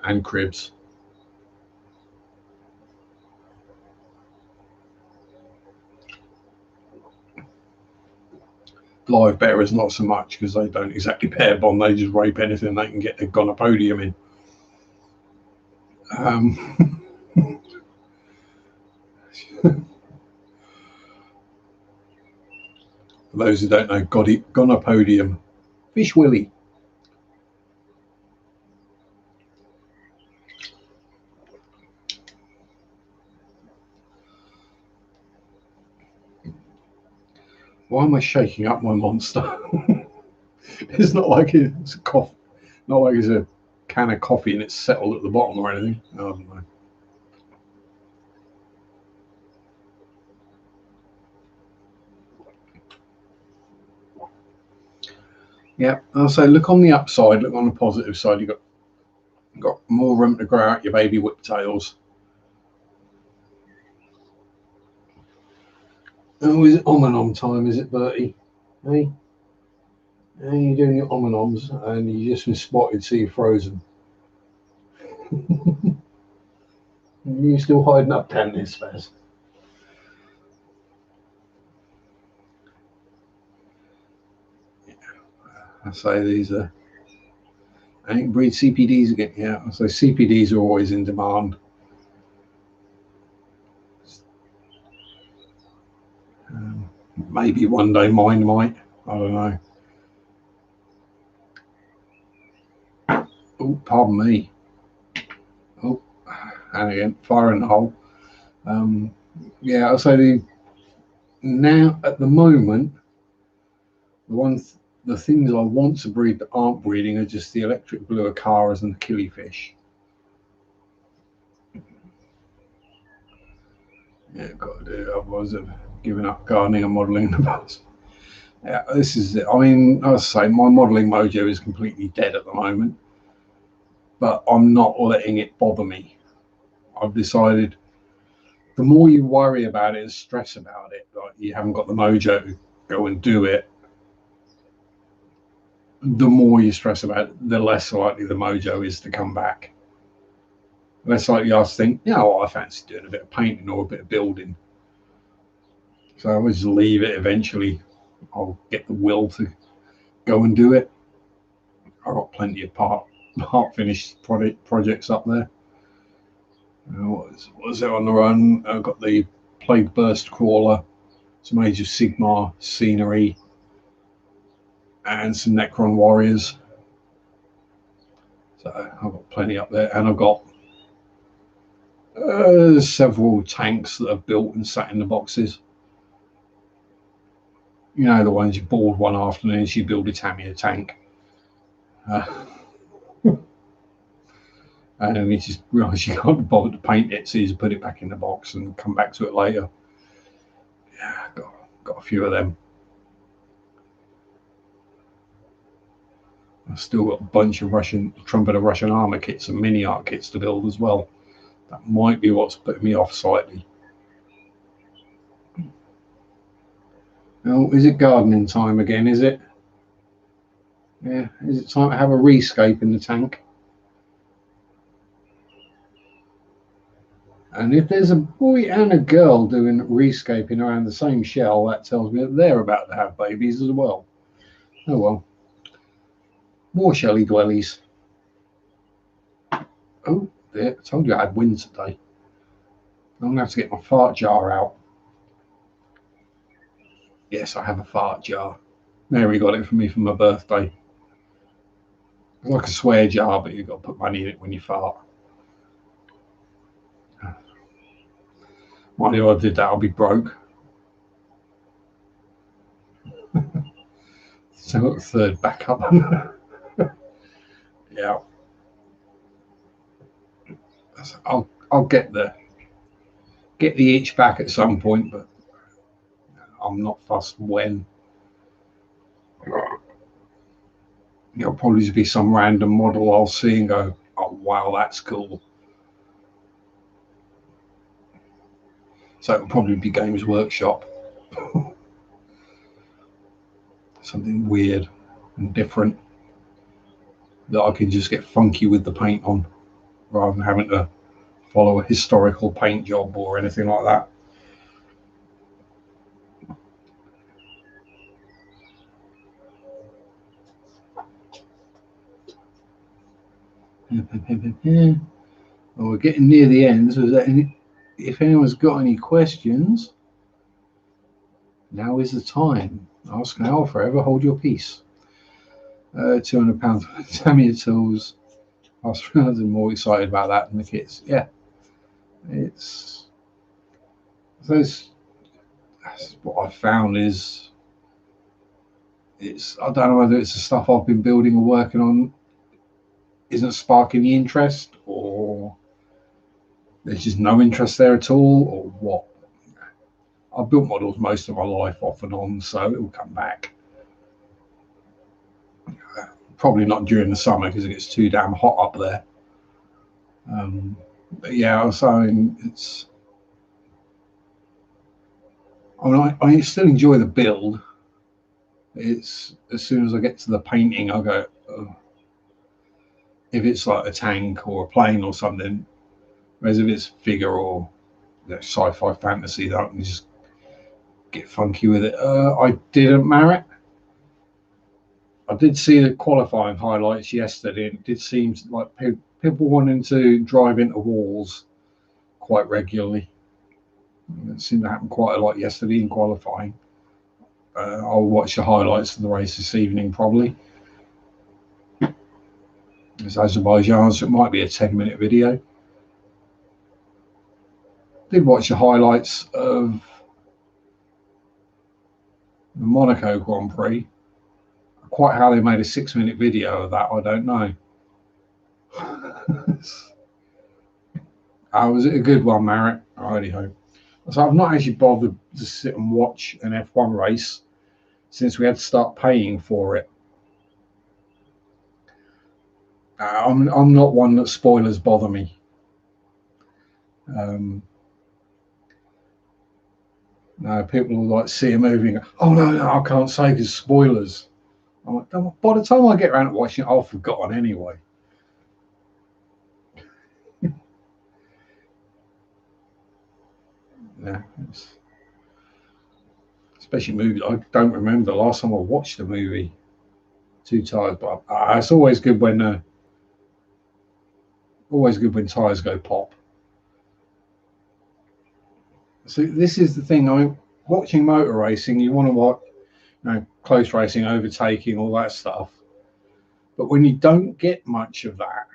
and cribs. Live bearers not so much because they don't exactly pair bond. They just rape anything they can get a gonopodium in. For those who don't know, gonopodium, fish willy. Why am I shaking up my monster? It's not like it's a coffee, not like it's a can of coffee and it's settled at the bottom or anything. I don't know. Yeah, I'll say look on the upside, look on the positive side. You've got more room to grow out your baby whiptails. Oh, is it om time? Is it, Bertie? Hey, how you doing your om and you just been spotted, so you're frozen. You still hiding up down there, Spaz? I say these are. I think breed CPDs again. Yeah, I say CPDs are always in demand. Maybe one day mine might. I don't know. Oh, pardon me. Oh, and again, fire in the hole. Yeah, I'll say now at the moment, the things I want to breed that aren't breeding are just the electric blue acaras and the killifish. Yeah, got to do it. Otherwise, I've given up gardening and modelling in the past. Yeah, this is it. I mean, I say my modelling mojo is completely dead at the moment, but I'm not letting it bother me. I've decided the more you worry about it and stress about it, like you haven't got the mojo to go and do it, the more you stress about it, the less likely the mojo is to come back. Less likely I think, yeah, well, I fancy doing a bit of painting or a bit of building. So I always leave it eventually. I'll get the will to go and do it. I've got plenty of part finished projects up there. What is there on the run? I've got the Plague Burst Crawler, some Age of Sigmar scenery, and some Necron Warriors. So I've got plenty up there, and I've got several tanks that I've built and sat in the boxes. You know, the ones you board one afternoon, so you build a Tamiya tank. And you just realise you can't bother to paint it, so you just put it back in the box and come back to it later. Yeah, got a few of them. I've still got a bunch of Trumpeter Russian armour kits and mini art kits to build as well. That might be what's putting me off slightly. Oh, is it gardening time again, is it? Yeah, is it time to have a rescape in the tank? And if there's a boy and a girl doing rescaping around the same shell, that tells me that they're about to have babies as well. Oh well. More shelly dwellies. Oh, there. I told you I had wind today. I'm going to have to get my fart jar out. Yes, I have a fart jar. Mary got it for me for my birthday. It's like a swear jar, but you've got to put money in it when you fart. Mind if I did that, I'll be broke. So I've got the third backup. Yeah. I'll get the itch back at some point, but I'm not fussed when. It'll probably just be some random model I'll see and go, oh wow, that's cool. So it'll probably be Games Workshop. Something weird and different that I can just get funky with the paint on rather than having to follow a historical paint job or anything like that. Well, we're getting near the end. So if anyone's got any questions, now is the time. Ask now, forever hold your peace. £200 Tamiya tools. I was more excited about that than the kits. Yeah, it's that's what I found is I don't know whether it's the stuff I've been building or working on isn't sparking the interest, or there's just no interest there at all, or what. I've built models most of my life off and on, so it will come back. Probably not during the summer because it gets too damn hot up there. But yeah, I was saying it's. I still enjoy the build. It's as soon as I get to the painting, I go. Oh. If it's like a tank or a plane or something, whereas if it's figure or sci-fi fantasy, that I can just get funky with it. I didn't marry. I did see the qualifying highlights yesterday, and it did seem like people wanting to drive into walls quite regularly. It seemed to happen quite a lot yesterday in qualifying. I'll watch the highlights of the race this evening, probably. It's Azerbaijan, so it might be a 10-minute video. Did watch the highlights of the Monaco Grand Prix. Quite how they made a 6-minute video of that, I don't know. Was it a good one, Merritt? I really hope. So I've not actually bothered to sit and watch an F1 race since we had to start paying for it. I'm not one that spoilers bother me. No, people will like see a movie and go, oh no, I can't say because spoilers. I'm like, by the time I get around to watching it, I've forgotten anyway. Yeah, it's especially movies. I don't remember the last time I watched a movie. Too tired, but it's always good when tires go pop. So this is the thing. Watching motor racing. You want to watch, close racing, overtaking, all that stuff. But when you don't get much of that,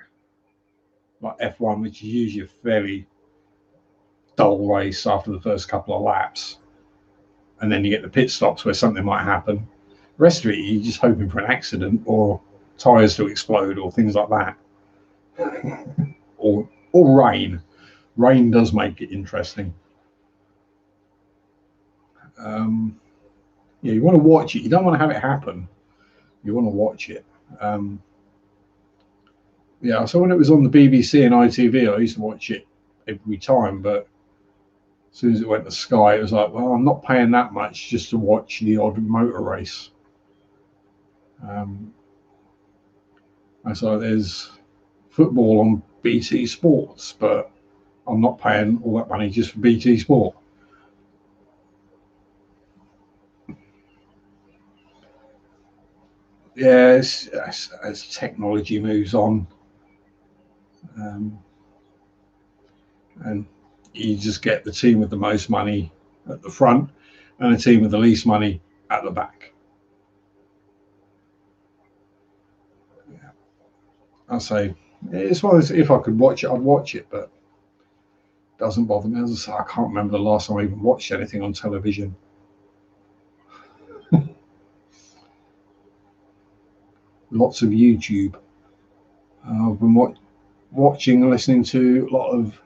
like F1, which is usually a fairly dull race after the first couple of laps, and then you get the pit stops where something might happen. The rest of it, you're just hoping for an accident or tires to explode or things like that, or rain. Rain does make it interesting. You want to watch it. You don't want to have it happen. You want to watch it. So when it was on the BBC and ITV, I used to watch it every time. But as soon as it went to Sky, it was like, well, I'm not paying that much just to watch the odd motor race. So there's football on BT Sports, but I'm not paying all that money just for BT Sport. As technology moves on, and you just get the team with the most money at the front and a team with the least money at the back. I say it's one of those, if I could watch it, I'd watch it, but it doesn't bother me. As I say, I can't remember the last time I even watched anything on television. Lots of YouTube. I've been watching and listening to a lot of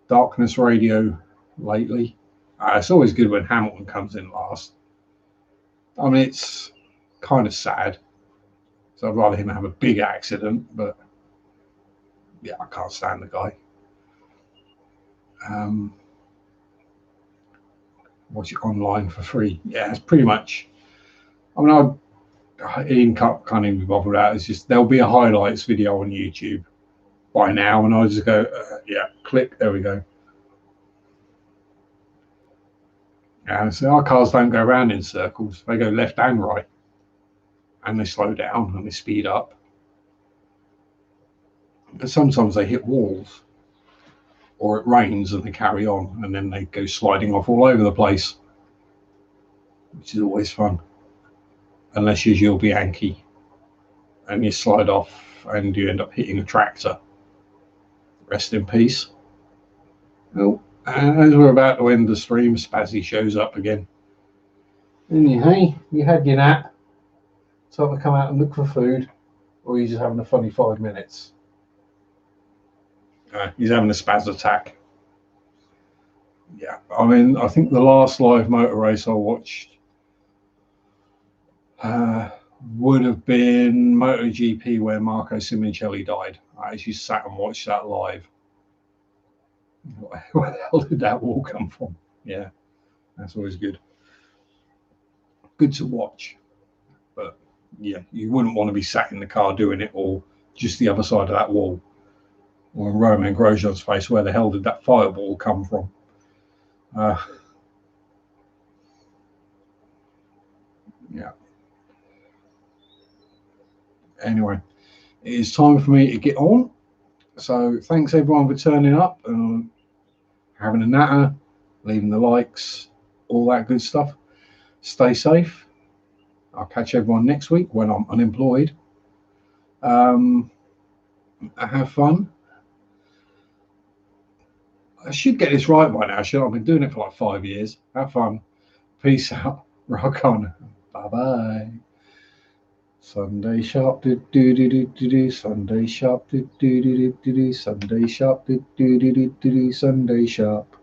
Darkness Radio lately. It's always good when Hamilton comes in last. I mean, it's kind of sad. So I'd rather him have a big accident, but yeah, I can't stand the guy. Watch it online for free. Yeah, it's pretty much. I mean, Ian can't even be bothered out. It's just there'll be a highlights video on YouTube by now, and I'll just go, click. There we go. And so our cars don't go around in circles; they go left and right, and they slow down and they speed up. But sometimes they hit walls, or it rains and they carry on, and then they go sliding off all over the place, which is always fun. Unless you're Gilles Bianchi and you slide off and you end up hitting a tractor. Rest in peace. Well, as we're about to end the stream, Spazzy shows up again. And you had your nap. Time to come out and look for food, or are you just having a funny 5 minutes? He's having a spaz attack. Yeah, I mean, I think the last live motor race I watched would have been MotoGP, where Marco Simoncelli died. I actually sat and watched that live. Where the hell did that wall come from? Yeah, that's always good. Good to watch. But yeah, you wouldn't want to be sat in the car doing it, or just the other side of that wall. Or in Romain Grosjean's face, where the hell did that fireball come from? Yeah. Anyway, it is time for me to get on. So thanks everyone for turning up and having a natter, leaving the likes, all that good stuff. Stay safe. I'll catch everyone next week when I'm unemployed. Have fun. I should get this right by now, shouldn't I? I've been doing it for like 5 years. Have fun. Peace out. Rock on. Bye-bye. Sunday sharp, do do do do do do. Sunday sharp, do do do do do do. Sunday sharp, do do do do do do. Sunday sharp.